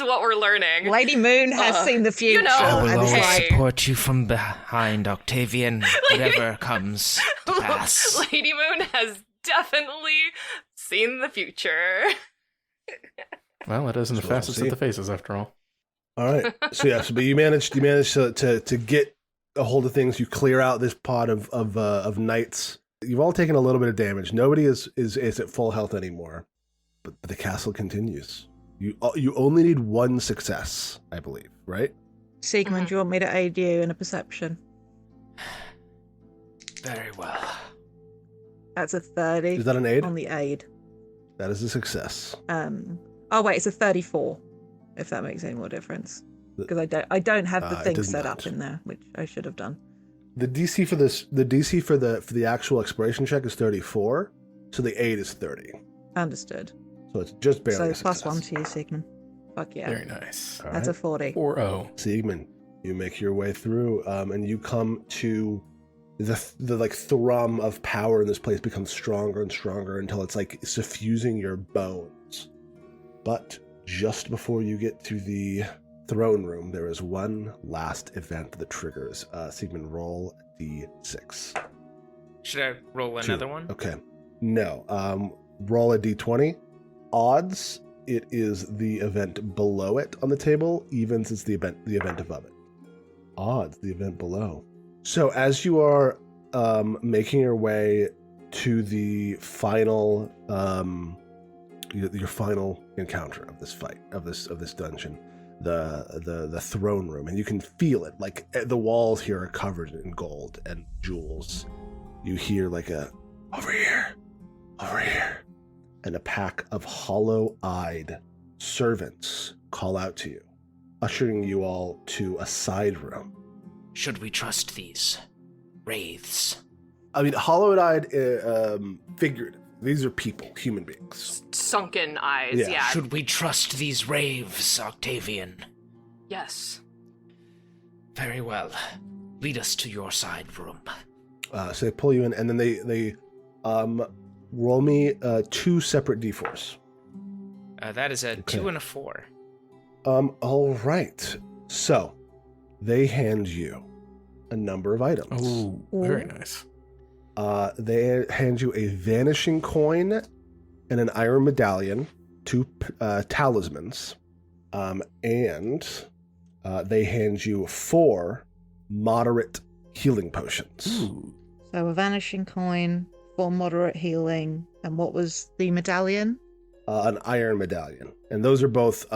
what we're learning. Lady Moon has seen the future. You know, I will and is always like, support you from behind, Octavian, whatever comes to pass. Lady Moon has definitely seen the future. Well, it isn't the That's what fastest I'll of see. the faces after all. all right. So but you managed to get a hold of things. You clear out this pod of knights. You've all taken a little bit of damage. Nobody is at full health anymore, but the castle continues. You only need one success, I believe, right? Siegmund, do you want me to aid you in a perception? Very well. That's a 30 Is that an aid? on the aid. That is a success. Oh wait, it's a 34. If that makes any more difference, because I don't have the it thing does set not. up in there, which I should have done. The DC for the actual exploration check is 34, so the aid is 30. Understood. So it's just barely So a plus success. 1 to you, Siegmund. Fuck yeah. Very nice. All That's right. a 40. 4-0. Siegmund, you make your way through, and you come to the like thrum of power in this place becomes stronger and stronger until it's like suffusing your bones. But just before you get to the throne room, there is one last event that triggers. Siegmund, roll D6. Should I roll another one? Okay. No. Roll a D20. Odds, it is the event below it on the table. Evens, it's the event above it. Odds, the event below. So as you are making your way to the final, your final encounter of this fight, of this dungeon, the throne room, and you can feel it. Like the walls here are covered in gold and jewels. You hear like a over here, and a pack of hollow-eyed servants call out to you, ushering you all to a side room. Should we trust these wraiths? I mean, hollow-eyed, figurative. These are people, human beings. Sunken eyes, Yeah. yeah. Should we trust these wraiths, Octavian? Yes. Very well. Lead us to your side room. So they pull you in, and then they roll me 2 separate d4s. That is a Okay. 2 and a 4. All right. So they hand you a number of items. Oh, very nice. They hand you a vanishing coin and an iron medallion, 2 talismans, and they hand you 4 moderate healing potions. Ooh. So a vanishing coin for moderate healing. And what was the medallion? An iron medallion. And those are both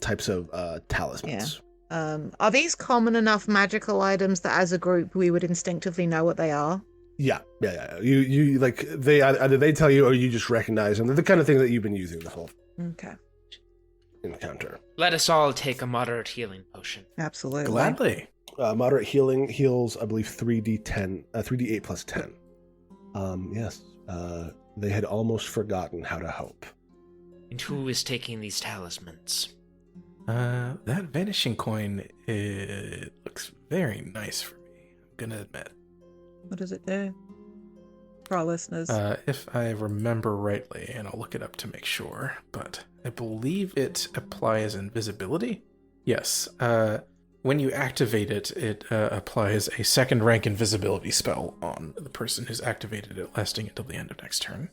types of talismans. Are these common enough magical items that as a group we would instinctively know what they are? Yeah. You like they either they tell you or you just recognize them. They're the kind of thing that you've been using the whole Okay. encounter. Let us all take a moderate healing potion. Absolutely. Gladly. Moderate healing heals, I believe, 3d8 plus 10. Yes. They had almost forgotten how to hope. And who is taking these talismans? That vanishing coin, it looks very nice for me, I'm gonna admit. What does it do? For our listeners. If I remember rightly, and I'll look it up to make sure, but I believe it applies invisibility? Yes. When you activate it, it applies a 2nd rank invisibility spell on the person who's activated it, lasting until the end of next turn.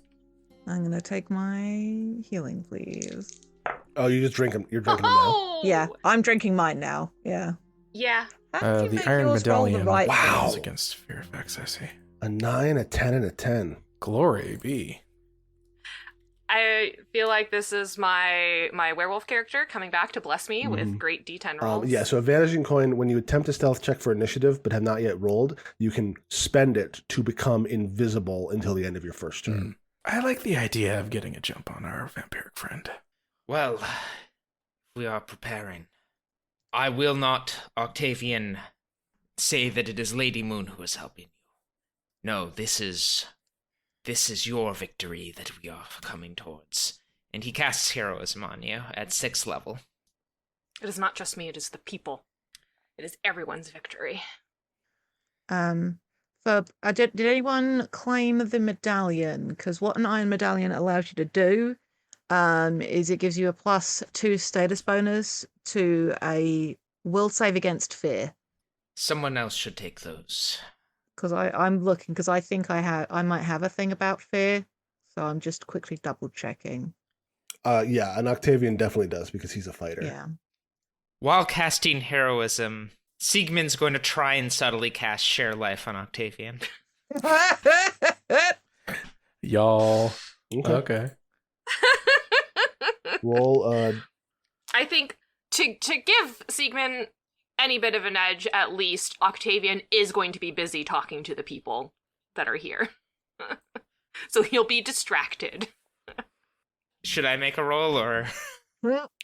I'm going to take my healing, please. Oh, you just drink them. You're drinking them now. Oh! Yeah, I'm drinking mine now. Yeah. Yeah. How did you The make iron yours roll the medallion right fails way? against fear effects, I see. A 9, a 10, and a 10. Glory be. I feel like this is my werewolf character coming back to bless me with great D10 rolls. Yeah, so a vanishing coin, when you attempt a stealth check for initiative but have not yet rolled, you can spend it to become invisible until the end of your first turn. I like the idea of getting a jump on our vampiric friend. Well, we are preparing. I will not, Octavian, say that it is Lady Moon who is helping you. No, this is your victory that we are coming towards. And he casts heroism on you at 6th level. It is not just me, it is the people. It is everyone's victory. Did anyone claim the medallion? Because what an iron medallion allows you to do is it gives you a +2 status bonus to a will save against fear. Someone else should take those. Because I'm looking, because I think I might have a thing about fear, so I'm just quickly double checking. Yeah, and Octavian definitely does because he's a fighter. Yeah. While casting heroism, Siegmund's going to try and subtly cast Share Life on Octavian. Y'all. Okay. Okay. Roll. I think to give Siegmund any bit of an edge, at least, Octavian is going to be busy talking to the people that are here. So he'll be distracted. Should I make a roll, or...?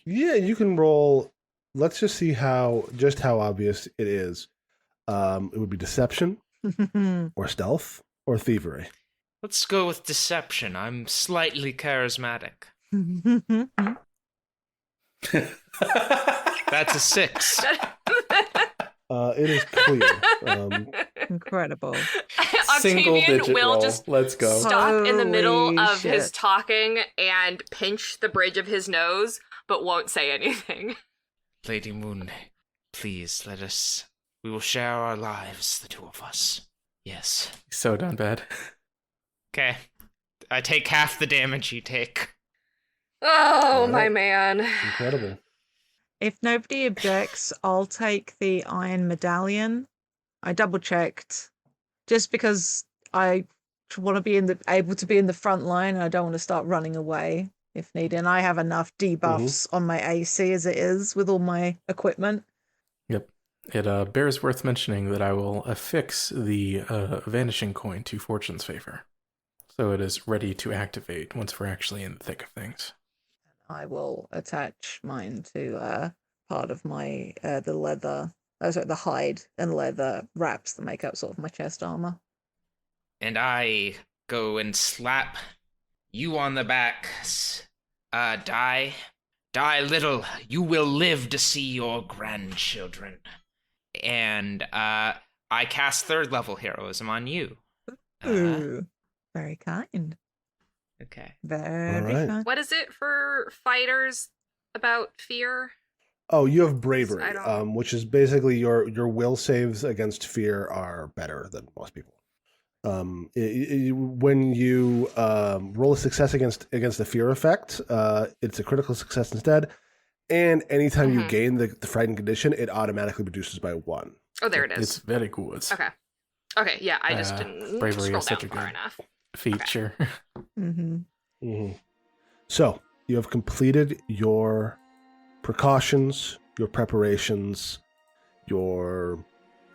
Yeah, you can roll. Let's just see how obvious it is. It would be deception, or stealth, or thievery. Let's go with deception. I'm slightly charismatic. That's a 6. It is clear. Incredible. Single Octavian digit will roll. just Let's go. stop in the middle Holy of his shit. talking and pinch the bridge of his nose, but won't say anything. Lady Moon, please let us... We will share our lives, the 2 of us. Yes. So done bad. Okay. I take half the damage you take. Oh, All my right. man. Incredible. If nobody objects, I'll take the iron medallion. I double checked, just because I want to be able to be in the front line, and I don't want to start running away if needed. And I have enough debuffs on my AC as it is with all my equipment. Yep. It bears worth mentioning that I will affix the vanishing coin to Fortune's favor. So it is ready to activate once we're actually in the thick of things. I will attach mine to part of my the hide and leather wraps that make up sort of my chest armor. And I go and slap you on the back. Die little. You will live to see your grandchildren. And I cast 3rd level heroism on you. Ooh, very kind. Okay. Very All right. kind. What is it for fighters about fear? Oh, you have bravery, I don't- which is basically your will saves against fear are better than most people. When you roll a success against the fear effect, it's a critical success instead. And anytime you gain the frightened condition, it automatically reduces by 1. Oh, there it is. It's very good. Okay, yeah, I just didn't bravery scroll is such down a far good enough. feature. So you have completed your precautions, your preparations, your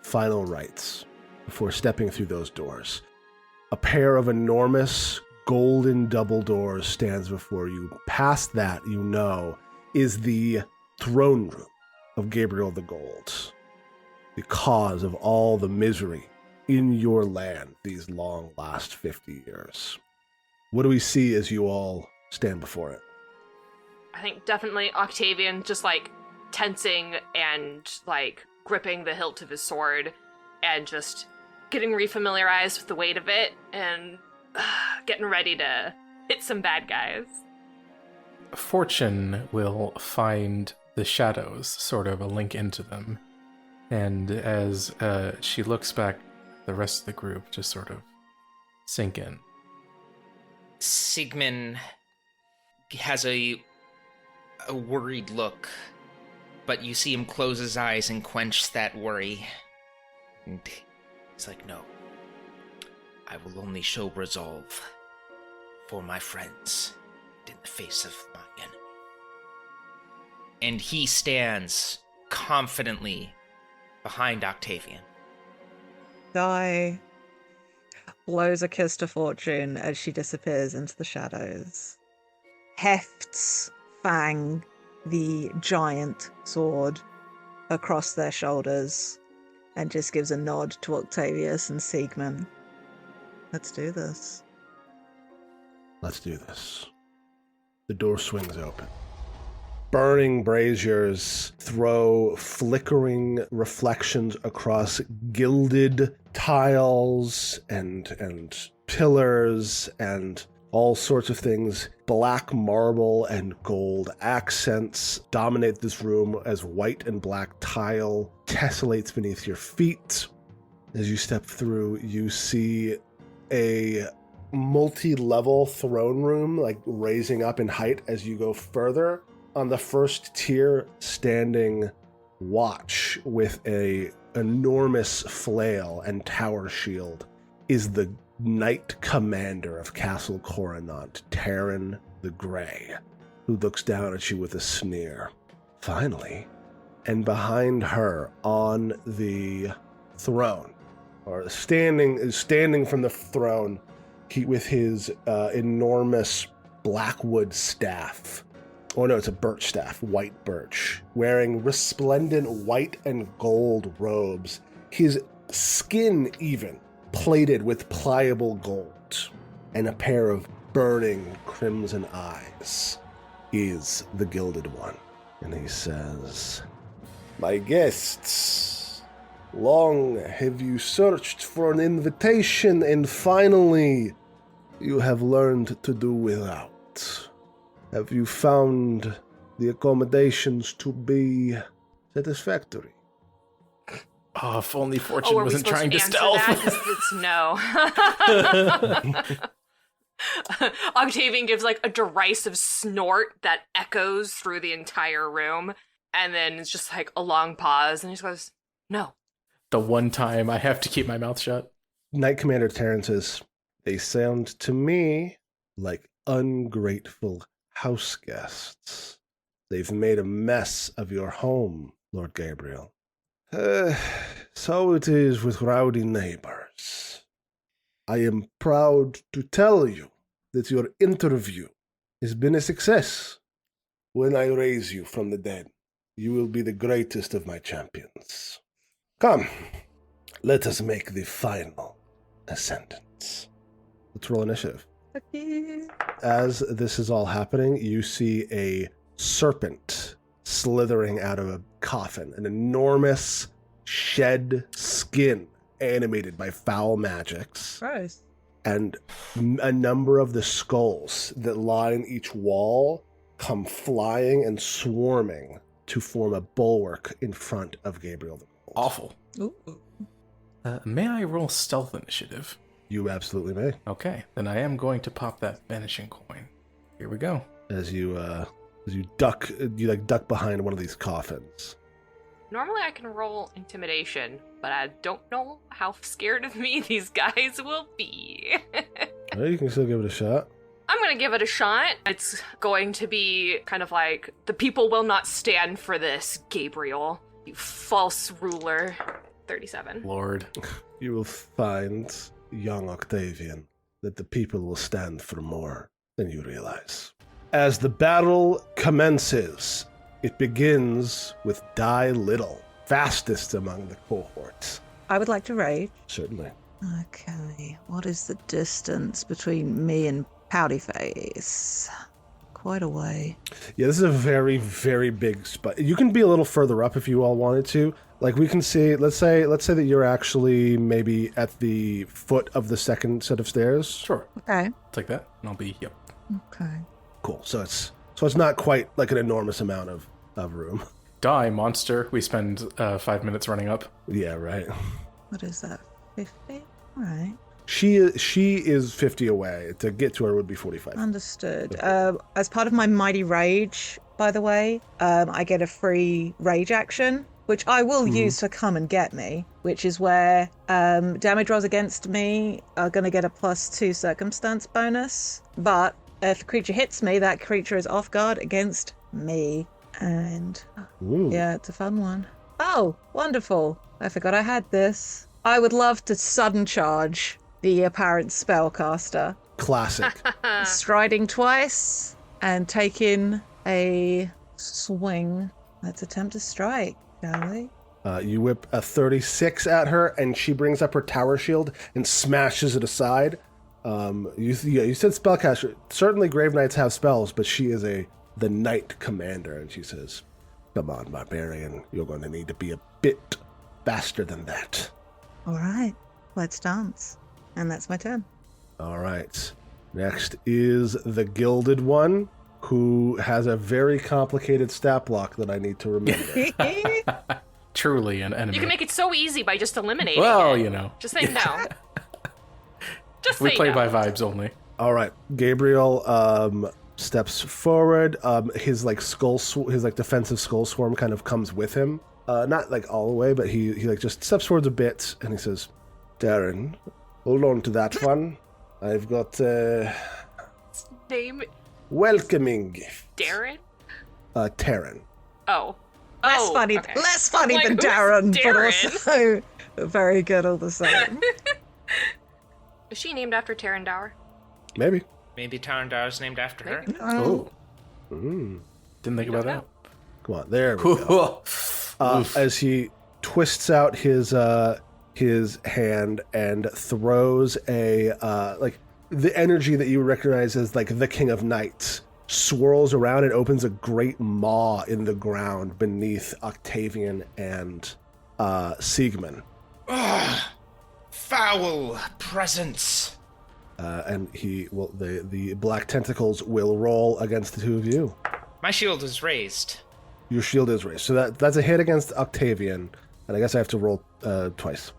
final rites before stepping through those doors. A pair of enormous golden double doors stands before you. Past that, you know, is the throne room of Gabriel the Gold, the cause of all the misery in your land these long last 50 years. What do we see as you all stand before it? I think definitely Octavian just like tensing and like gripping the hilt of his sword and just getting refamiliarized with the weight of it and getting ready to hit some bad guys. Fortune will find the shadows, sort of a link into them. And as she looks back, the rest of the group just sort of sink in. Sigmund has a worried look, but you see him close his eyes and quench that worry. And he's like, no, I will only show resolve for my friends in the face of my enemy. And he stands confidently behind Octavian. Guy blows a kiss to Fortune as she disappears into the shadows. Hefts Fang, the giant sword, across their shoulders and just gives a nod to Octavius and Siegmund. Let's do this. Let's do this. The door swings open. Burning braziers throw flickering reflections across gilded tiles and pillars and all sorts of things. Black marble and gold accents dominate this room as white and black tile tessellates beneath your feet. As you step through, you see a multi-level throne room, like raising up in height as you go further. On the first tier, standing watch with a enormous flail and tower shield, is the Knight Commander of Castle Coronant, Terran the Grey, who looks down at you with a sneer. Finally, and behind her on the throne, or standing from the throne, with his enormous blackwood staff. Oh no, it's a birch staff, white birch, wearing resplendent white and gold robes, his skin even plated with pliable gold, and a pair of burning crimson eyes, is the Gilded One. And he says, "My guests, long have you searched for an invitation, and finally you have learned to do without. Have you found the accommodations to be satisfactory?" Oh, if only Fortune wasn't trying to stealth. It's no. Octavian gives like a derisive snort that echoes through the entire room, and then it's just like a long pause, and he just goes, "No." The one time I have to keep my mouth shut. Knight Commander Terran says, "They sound to me like ungrateful house guests. They've made a mess of your home, Lord Gabriel." So it is with rowdy neighbors. I am proud to tell you that your interview has been a success. When I raise you from the dead, you will be the greatest of my champions. Come, let us make the final ascendance. Let's roll initiative. As this is all happening, you see a serpent slithering out of a coffin, an enormous shed skin animated by foul magics. Gross. And a number of the skulls that line each wall come flying and swarming to form a bulwark in front of Gabriel the Gold. Awful. Ooh. May I roll stealth initiative? You absolutely may. Okay, then I am going to pop that vanishing coin. Here we go. As you duck behind one of these coffins. Normally I can roll intimidation, but I don't know how scared of me these guys will be. Well, you can still give it a shot. I'm gonna give it a shot. It's going to be kind of like, the people will not stand for this, Gabriel. You false ruler. 37. Lord. You will find, young Octavian, that the people will stand for more than you realize. As the battle commences, it begins with Die Little, fastest among the cohorts. I would like to rage. Certainly. Okay, what is the distance between me and Pouty Face? Quite a way. Yeah, this is a very, very big spot. You can be a little further up if you all wanted to. Like, we can see, let's say that you're actually maybe at the foot of the second set of stairs. Sure. Okay. Take that, and I'll be, yep. Okay. Cool. So it's not quite like an enormous amount of room. Die, monster. We spend 5 minutes running up. Yeah, right. What is that? 50? All right. She is 50 away. To get to her would be 45. Understood. As part of my mighty rage, by the way, I get a free rage action, which I will use to come and get me, which is where damage rolls against me are going to get a +2 circumstance bonus. But if the creature hits me, that creature is off guard against me. And yeah, it's a fun one. Oh, wonderful. I forgot I had this. I would love to sudden charge the apparent spellcaster. Classic. Striding twice and taking a swing. Let's attempt to strike, shall we? You whip a 36 at her, and she brings up her tower shield and smashes it aside. You said spellcaster. Certainly Grave Knights have spells, but she is the knight commander, and she says, "Come on, barbarian. You're going to need to be a bit faster than that." All right, let's dance. And that's my turn. All right. Next is the Gilded One, who has a very complicated stat block that I need to remember. Truly an enemy. You can make it so easy by just eliminating well, it. you know. Just say no. Just We say play no. by vibes only. All right. Gabriel steps forward. His defensive skull swarm kind of comes with him. Not like all the way, but he just steps forward a bit, and he says, "Darren, hold on to that one. I've got Name welcoming gift." Darren? Terran. Oh. Less funny, okay. less funny I'm than like, Darren, who's but Darren? also very good all the same. Is she named after Tarandauer? Maybe. Maybe Tarandar's named after her. Oh. Mm. Didn't think about that. Come on, there we go. As he twists out his hand and throws a the energy that you recognize as like the King of Knights swirls around and opens a great maw in the ground beneath Octavian and Siegmund. Ugh, foul presence. And the black tentacles will roll against the two of you. My shield is raised. Your shield is raised, so that's a hit against Octavian, and I guess I have to roll twice,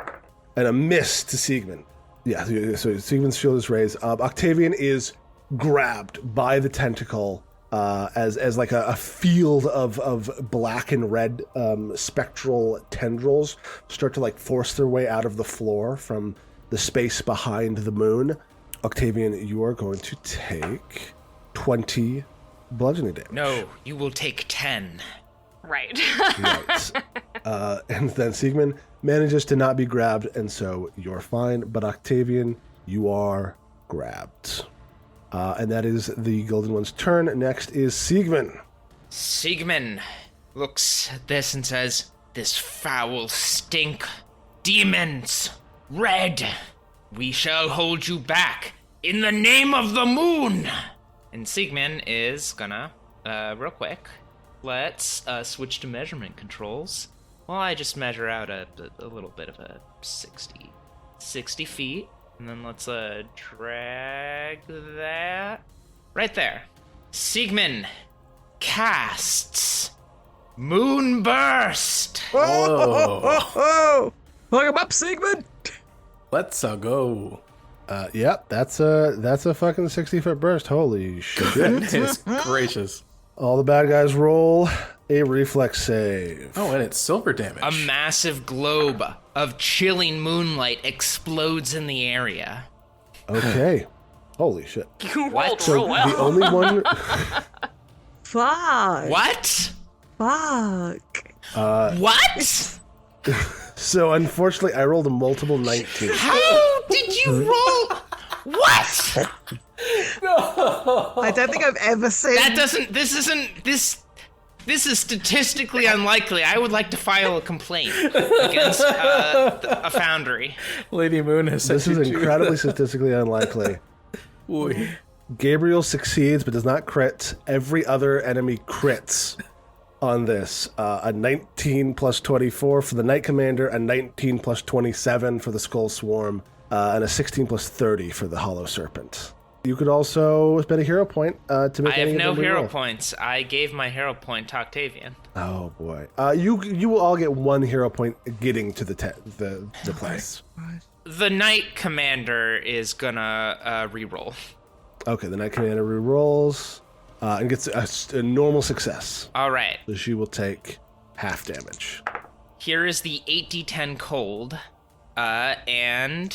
and a miss to Siegmund. Yeah, so Siegmund's shield is raised. Octavian is grabbed by the tentacle as like a field of black and red spectral tendrils start to like force their way out of the floor from the space behind the moon. Octavian, you are going to take 20 bludgeoning damage. No, you will take 10. Right. Right. And then Siegmund manages to not be grabbed, and so you're fine. But Octavian, you are grabbed. And that is the Golden One's turn. Next is Siegmund. Siegmund looks at this and says, "This foul stink. Demons. Red. We shall hold you back in the name of the moon." And Siegmund is gonna, real quick, let's switch to measurement controls. Well, I just measure out a little bit of a 60 feet. And then let's drag that right there. Siegmund casts Moonburst. Whoa. Look him up, Siegmund! Let's go. Yep, that's a fucking 60-foot burst. Holy shit. Goodness gracious. All the bad guys roll a reflex save. Oh, and it's silver damage. A massive globe of chilling moonlight explodes in the area. Okay. Holy shit. You rolled So real well. the only one... Fuck. What? Fuck. What? So unfortunately, I rolled a multiple 19. How did you roll? What? I don't think I've ever seen. This is statistically unlikely. I would like to file a complaint against a foundry. Lady Moon has said This is incredibly statistically unlikely. Oy. Gabriel succeeds but does not crit. Every other enemy crits on this. A 19 plus 24 for the Knight Commander, a 19 plus 27 for the Skull Swarm, and a 16 plus 30 for the Hollow Serpent. You could also spend a hero point to make I have any no of them hero reroll. points. I gave my hero point to Octavian. Oh boy. You will all get one hero point getting to the place. The Knight Commander is gonna reroll. Okay, the Knight Commander rerolls and gets a normal success. All right. So she will take half damage. Here is the 8d10 cold, and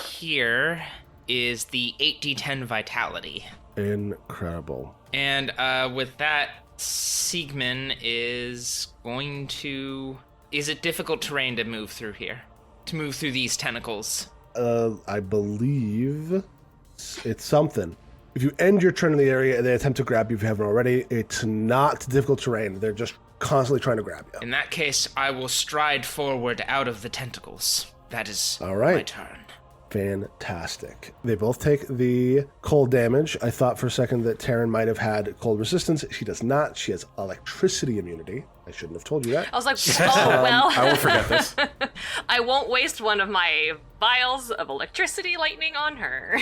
here is the 8d10 vitality. Incredible. And with that, Siegmund is going to... Is it difficult terrain to move through here? To move through these tentacles? I believe it's something. If you end your turn in the area and they attempt to grab you if you haven't already, it's not difficult terrain. They're just constantly trying to grab you. In that case, I will stride forward out of the tentacles. That is All right. my turn. Fantastic. They both take the cold damage. I thought for a second that Taryn might have had cold resistance. She does not. She has electricity immunity. I shouldn't have told you that. I was like, oh, well. I will forget this. I won't waste one of my vials of electricity lightning on her.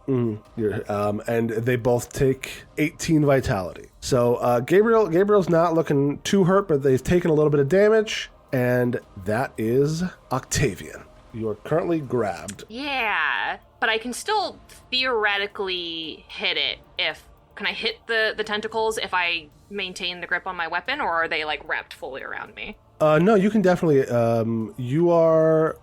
And they both take 18 vitality. So Gabriel's not looking too hurt, but they've taken a little bit of damage, and that is Octavian. You are currently grabbed. Yeah, but I can still theoretically hit it if... Can I hit the tentacles if I maintain the grip on my weapon, or are they, like, wrapped fully around me? No, you can definitely. You are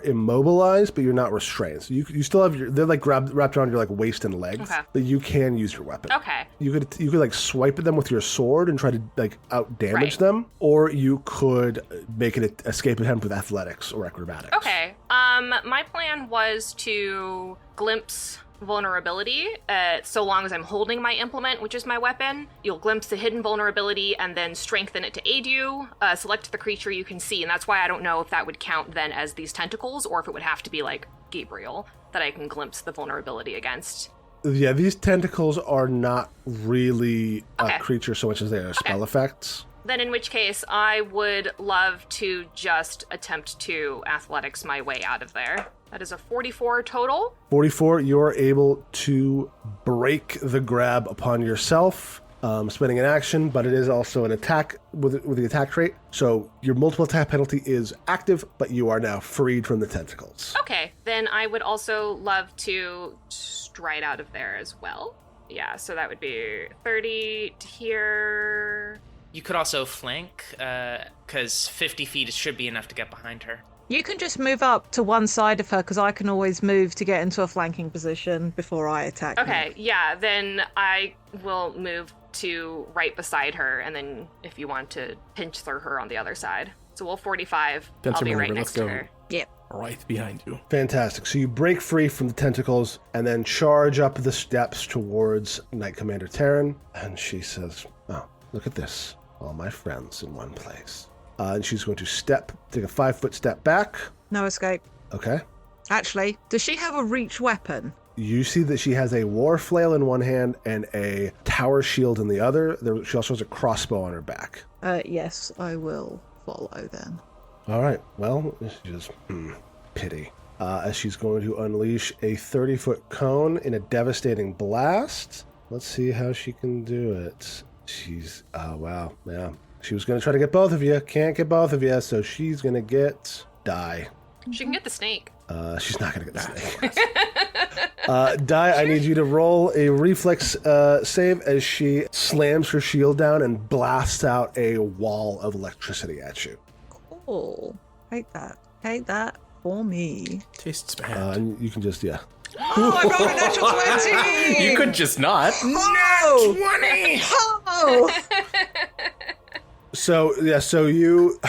immobilized, but you're not restrained. So you still have they're like wrapped around your like waist and legs. Okay. But you can use your weapon. Okay. You could like swipe at them with your sword and try to like out damage Right. them, or you could make an escape attempt with athletics or acrobatics. Okay. My plan was to glimpse vulnerability, so long as I'm holding my implement, which is my weapon. You'll glimpse the hidden vulnerability and then strengthen it to aid you. Select the creature you can see, and that's why I don't know if that would count then as these tentacles, or if it would have to be like Gabriel that I can glimpse the vulnerability against. Yeah, these tentacles are not really Okay. a creature so much as they are spell effects. Then in which case, I would love to just attempt to athletics my way out of there. That is a 44 total. 44, you're able to break the grab upon yourself, spending an action, but it is also an attack with the attack trait. So your multiple attack penalty is active, but you are now freed from the tentacles. Okay, then I would also love to stride out of there as well. Yeah, so that would be 30 to here. You could also flank, because 50 feet should be enough to get behind her. You can just move up to one side of her, because I can always move to get into a flanking position before I attack her. Okay, yeah, then I will move to right beside her, and then if you want to pinch through her on the other side. So we'll 45. Spencer, I'll be remember, right let's next to go. her. Yep. Right behind you. Fantastic. So you break free from the tentacles and then charge up the steps towards Knight Commander Taryn. And she says, oh, look at this. All my friends in one place. And she's going to take a 5-foot step back. No escape. Okay. Actually, does she have a reach weapon? You see that she has a war flail in one hand and a tower shield in the other. She also has a crossbow on her back. Yes, I will follow then. All right. Well, she just pity. As she's going to unleash a 30-foot cone in a devastating blast. Let's see how she can do it. She's... Oh, wow. Yeah. She was going to try to get both of you. Can't get both of you, so she's going to die. She can get the snake. She's not going to get the snake. Di, I need you to roll a reflex save as she slams her shield down and blasts out a wall of electricity at you. Cool. Hate that. Hate that for me. Tastes bad. And you can just, Oh, I rolled a natural 20! You could just not. No! 20! Oh! So you,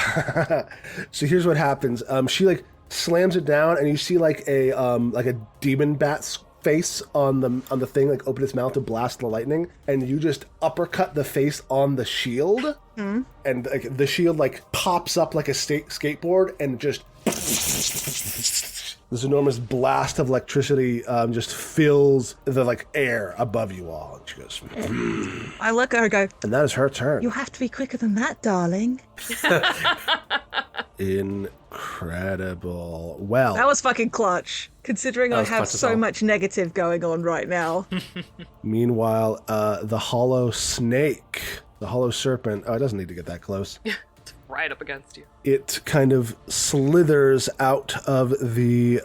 so here's what happens. She like slams it down, and you see like a demon bat's face on the thing, like open its mouth to blast the lightning, and you just uppercut the face on the shield, and like the shield like pops up like a skateboard, and just this enormous blast of electricity just fills the like air above you all. And she goes, I look at her and go, and that is her turn. you have to be quicker than that, darling. Incredible. Well, That was fucking clutch, considering I was have clutch as so well. much negative going on right now. meanwhile, the hollow snake, the hollow serpent, it doesn't need to get that close. It's right up against you. It kind of slithers out of the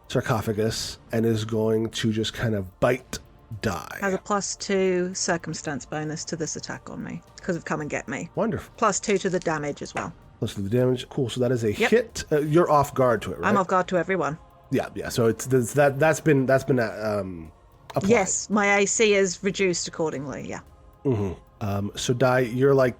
sarcophagus and is going to just kind of bite Die. Has a +2 circumstance bonus to this attack on me because of come and get me. Wonderful. +2 to the damage as well. Plus the damage. Cool. So that is a hit. You're off guard to it, right? I'm off guard to everyone. Yeah. So it's that's been applied. Yes, my AC is reduced accordingly. Yeah. So Die, you're like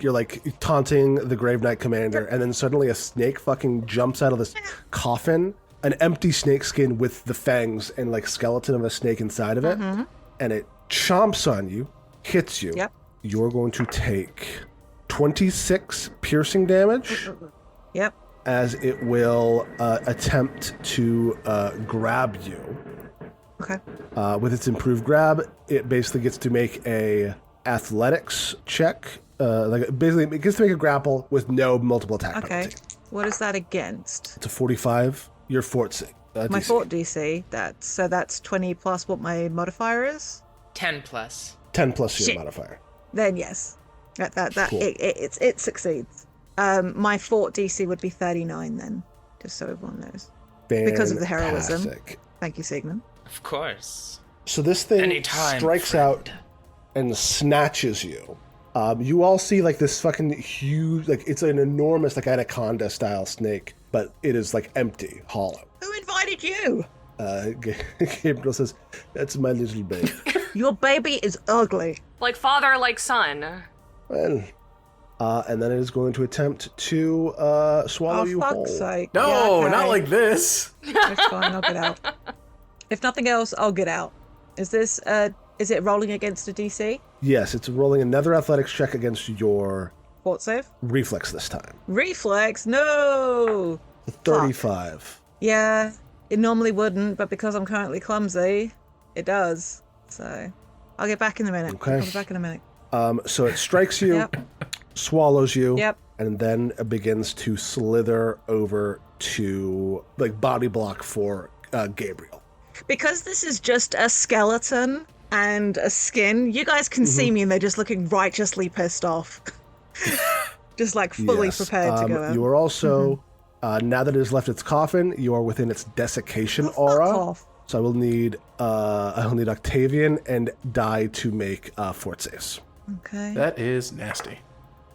taunting the Grave Knight commander, and then suddenly a snake fucking jumps out of this coffin, an empty snake skin with the fangs and like skeleton of a snake inside of it, and it chomps on you, hits you. Yep. You're going to take 26 piercing damage Yep. as it will attempt to grab you. Okay. With its improved grab, it basically gets to make a athletics check. Basically, it gets to make a grapple with no multiple attack Okay. penalty. What is that against? It's a 45. Your fort My DC. fort DC. That's 20 plus what my modifier is. 10 plus. 10 plus your Shit. modifier. Then yes, that Cool. it succeeds. My fort DC would be 39 then, just so everyone knows. Because of the heroism. Fantastic. Thank you, Sigmund. Of course. So this thing Anytime, strikes friend. out and snatches you. You all see like this fucking huge, like it's an enormous like anaconda style snake, but it is like empty, hollow. Who invited you? Gabriel says, "That's my little baby." Your baby is ugly. Like father, like son. Well, and then it is going to attempt to swallow Oh, you whole. fuck's sake. No, Yeah, okay. not like this. It's fine, I'll get out. If nothing else, I'll get out. Is it rolling against a DC? Yes, it's rolling another athletics check against your Fort save? reflex this time. Reflex? No! 35. Yeah, it normally wouldn't, but because I'm currently clumsy, it does. So, I'll get back in a minute. Okay. I'll be back in a minute. So it strikes you, Yep. swallows you, Yep. and then begins to slither over to like body block for Gabriel. Because this is just a skeleton and a skin, you guys can see me and they're just looking righteously pissed off. Just like fully Yes. prepared to go out. You are also, now that it has left its coffin, you are within its desiccation aura. Fuck off. So I will need Octavian and Die to make fort saves. Okay. That is nasty.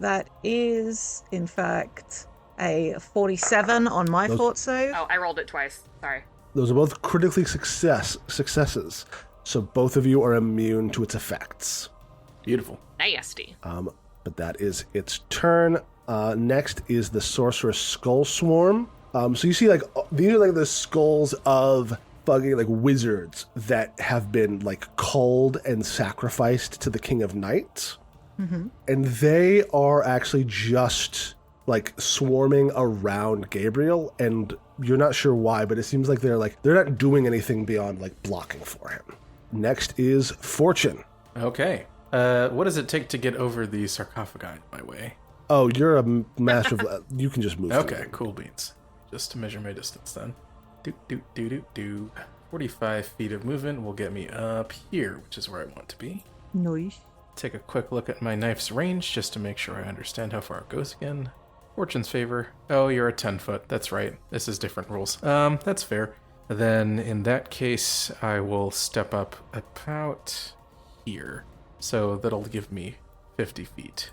That is, in fact, a 47 on my fort save. Oh, I rolled it twice. Sorry. Those are both critically successes, so both of you are immune to its effects. Beautiful. Nasty. But that is its turn. Next is the Sorceress Skull Swarm. So you see, like, these are like the skulls of fucking like wizards that have been like culled and sacrificed to the King of Knights, and they are actually just like swarming around Gabriel, and you're not sure why, but it seems like they're not doing anything beyond like blocking for him. Next is Fortune. Okay. What does it take to get over the sarcophagi my way? Oh, you're a master of you can just move. Okay, through. cool beans. Just to measure my distance then. 45 feet of movement will get me up here, which is where I want to be. Nice. Take a quick look at my knife's range just to make sure I understand how far it goes again. Fortune's favor. Oh, you're a 10 foot. That's right. This is different rules. That's fair. Then in that case, I will step up about here. So that'll give me 50 feet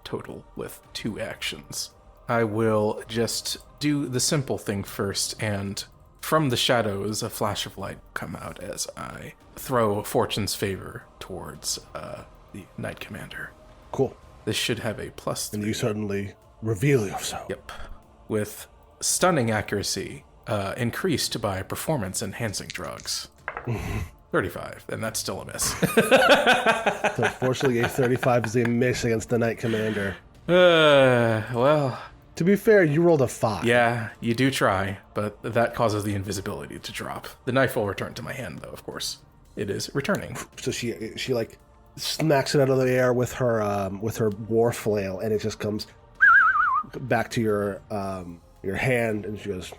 total with 2 actions. I will just do the simple thing first, and from the shadows, a flash of light will come out as I throw Fortune's Favor towards the Knight Commander. Cool. This should have a +3. And you suddenly reveal yourself. Yep. With stunning accuracy, increased by performance-enhancing drugs. 35, and that's still a miss. So unfortunately, a 35 is a miss against the Knight Commander. Well... To be fair, you rolled a 5. Yeah, you do try, but that causes the invisibility to drop. The knife will return to my hand, though, of course. It is returning. So she like smacks it out of the air with her war flail, and it just comes back to your hand, and she goes,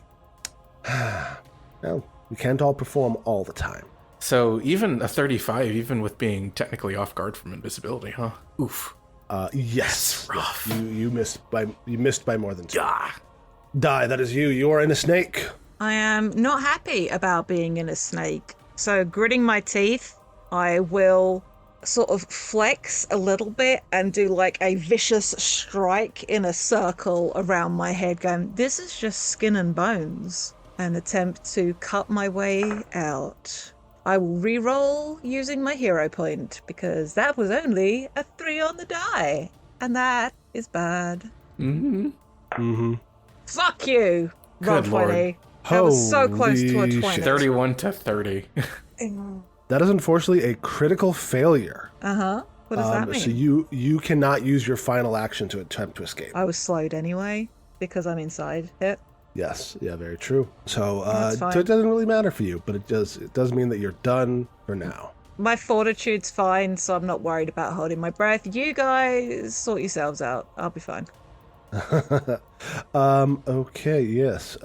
well, we can't all perform all the time. So even a 35, even with being technically off guard from invisibility, huh? Oof. Yes. That's rough. You missed by more than 2. Die, that is you. You are in a snake. I am not happy about being in a snake. So gritting my teeth, I will sort of flex a little bit and do like a vicious strike in a circle around my head going, this is just skin and bones, and attempt to cut my way out. I will re-roll using my hero point because that was only a 3 on the die, and that is bad. Fuck you, roll Good Lord. 20. That was so close to a Holy 20. shit. 31 to 30. That is unfortunately a critical failure. Uh-huh. What does that mean? So you cannot use your final action to attempt to escape. I was slowed anyway because I'm inside it. Yes, yeah, very true. So That's fine. so it doesn't really matter for you, but it does mean that you're done for now. My fortitude's fine, so I'm not worried about holding my breath. You guys sort yourselves out. I'll be fine. Okay, yes.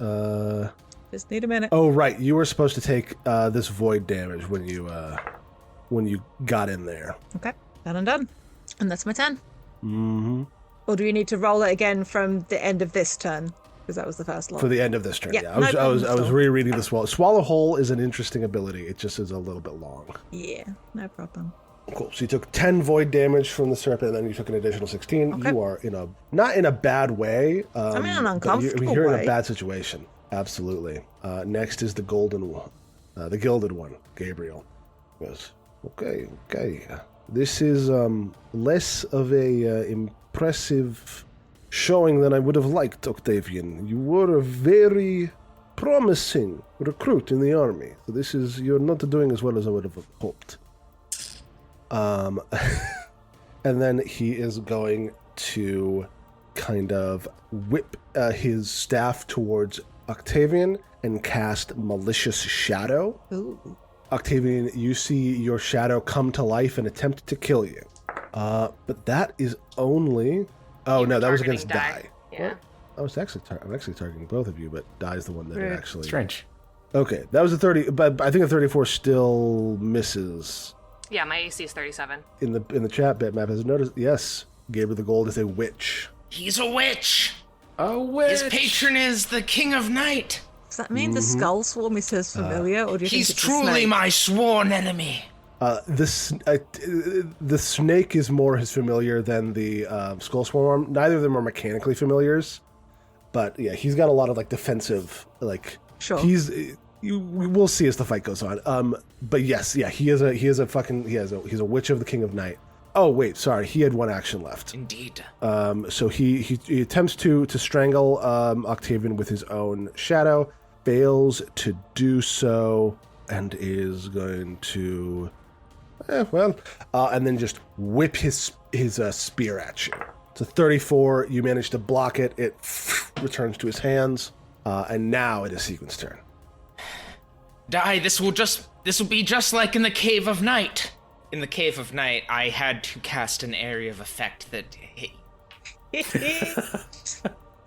Just need a minute. Oh, right. You were supposed to take this void damage when you got in there. Okay, done and done. And that's my turn. Mm-hmm. Or do you need to roll it again from the end of this turn? Because that was the first one. For the end of this turn, Yeah, yeah. no I problem was at all. rereading the swallow. Swallow whole is an interesting ability. It just is a little bit long. Yeah, no problem. Cool. So you took 10 void damage from the serpent, and then you took an additional 16. Okay. You are not in a bad way. I'm in an but uncomfortable you're in way. a bad situation. Absolutely. Next is the golden one, the gilded one, Gabriel. Goes, okay. This is less of a impressive showing than I would have liked, Octavian. You were a very promising recruit in the army. So you're not doing as well as I would have hoped. And then he is going to kind of whip his staff towards Octavian and cast Malicious Shadow. Ooh. Octavian, you see your shadow come to life and attempt to kill you. But that is only... Oh, no, that was against Targeting Die. Yeah. I'm actually targeting both of you, but Die is the one that Rude. actually... Strange. Okay, that was a 30, but I think a 34 still misses. Yeah, my AC is 37. In the chat, Bitmap has noticed, yes, Gabriel the Gold is a witch. He's a witch. A witch! His patron is the King of Night. Does that mean the skull swarm is as familiar, or do you He's think it's a truly snake? my sworn enemy. The snake is more his familiar than the skull swarm. Neither of them are mechanically familiars, but yeah, he's got a lot of like defensive, like Sure. we'll see as the fight goes on. But yes, yeah, he's a witch of the King of Night. Oh wait, sorry, he had one action left. Indeed. So he attempts to strangle Octavian with his own shadow, fails to do so, and is going to, and then just whip his spear at you. It's a 34. You manage to block it. It returns to his hands, and now it is Sequin's turn. Die, this will be just like in the Cave of Night. In the Cave of Night, I had to cast an area of effect that...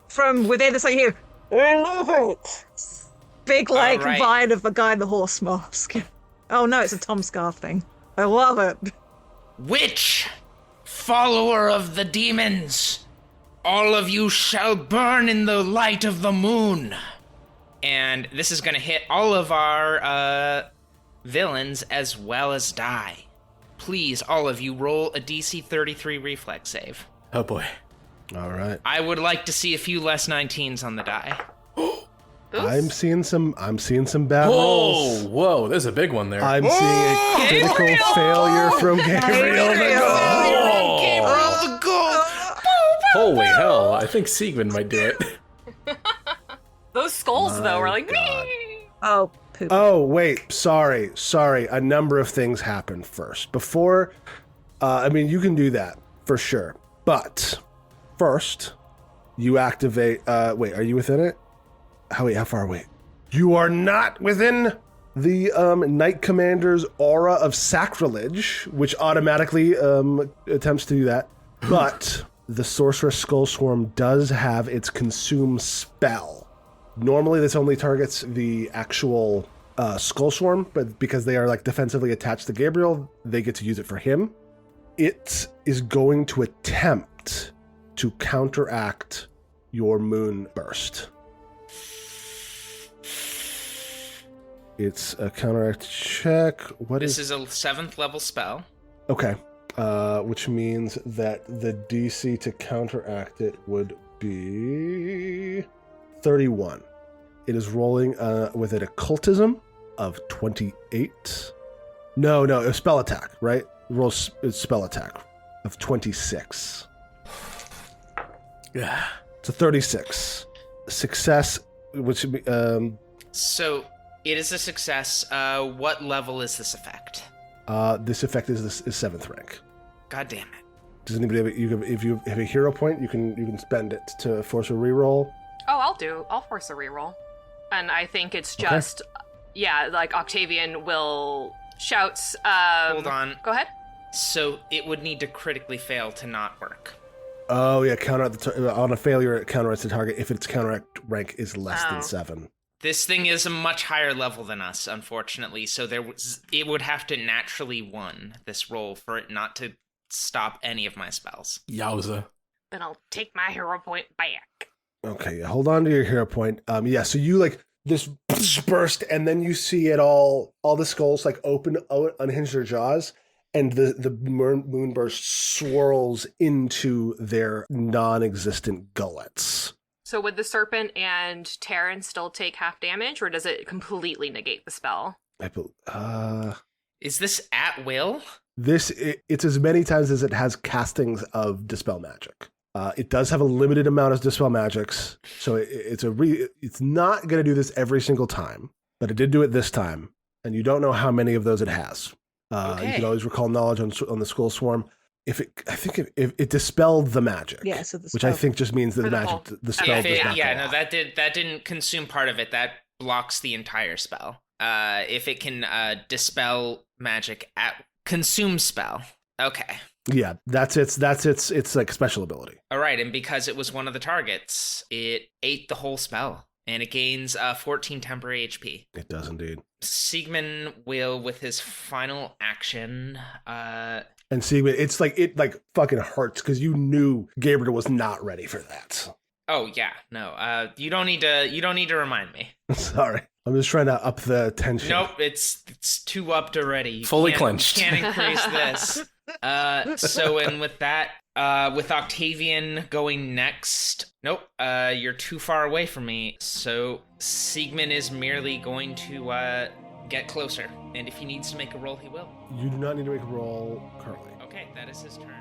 From within, it's like here. I love it. Big like All right. vine of a guy in the horse mask. Oh no, it's a Tom Scarf thing. I love it. Witch! Follower of the demons! All of you shall burn in the light of the moon! And this is going to hit all of our villains as well as die. Please, all of you, roll a DC 33 reflex save. Oh boy. All right. I would like to see a few less 19s on the die. I'm seeing some bad rolls. Whoa, there's a big one there. I'm seeing a critical failure from Gabriel the Gold. Gabriel the Gold! Holy hell, I think Siegmund might do it. Those skulls, though, were like, God. Oh, poop. Oh, wait. Sorry. A number of things happened first. Before, you can do that for sure. But first, you activate. Wait, are you within it? How far away? You are not within the Knight Commander's aura of sacrilege, which automatically attempts to do that. But the Sorceress Skull Swarm does have its Consume spell. Normally, this only targets the actual Skull Swarm, but because they are like defensively attached to Gabriel, they get to use it for him. It is going to attempt to counteract your Moon Burst. It's a counteract check. This is a 7th level spell. Okay. Which means that the DC to counteract it would be 31. It is rolling with an occultism of 28. No, a spell attack, right? Rolls a spell attack of 26. Yeah. It's a 36. Success, which would be, So it is a success. What level is this effect? this effect is 7th rank. God damn it. Does anybody have if you have a hero point, you can spend it to force a reroll? oh, I'll force a reroll. And I think it's just, like Octavian will shout, Hold on. Go ahead. So it would need to critically fail to not work. Oh yeah, on a failure, it counteracts the target if its counteract rank is less than 7. This thing is a much higher level than us, unfortunately, so it would have to naturally won this roll for it not to stop any of my spells. Yowza. Then I'll take my hero point back. Okay, yeah, hold on to your hero point. So you like this burst, and then you see it all the skulls like unhinge their jaws, and the moonburst swirls into their non-existent gullets. So would the serpent and Terran still take half damage, or does it completely negate the spell? Is this at will? It's as many times as it has castings of Dispel Magic. It does have a limited amount of Dispel Magics, so it's not going to do this every single time, but it did do it this time, and you don't know how many of those it has. Okay. You can always recall knowledge on the Skull Swarm. I think it dispelled the magic, So which I think just means that the spell does not. Yeah, no, that didn't consume part of it. That blocks the entire spell. If it can dispel magic at consume spell. Okay. Yeah, that's its like special ability. All right, and because it was one of the targets, it ate the whole spell, and it gains 14 temporary HP. It does indeed. Siegmund will, with his final action, and Siegmund, it fucking hurts because you knew Gabriel was not ready for that. Oh yeah, no. You don't need to remind me. Sorry, I'm just trying to up the tension. Nope, it's too upped already. Fully clenched. You can't increase this. And with that, with Octavian going next, nope, you're too far away from me. So Siegmund is merely going to get closer, and if he needs to make a roll, he will. You do not need to make a roll currently. Okay, that is his turn.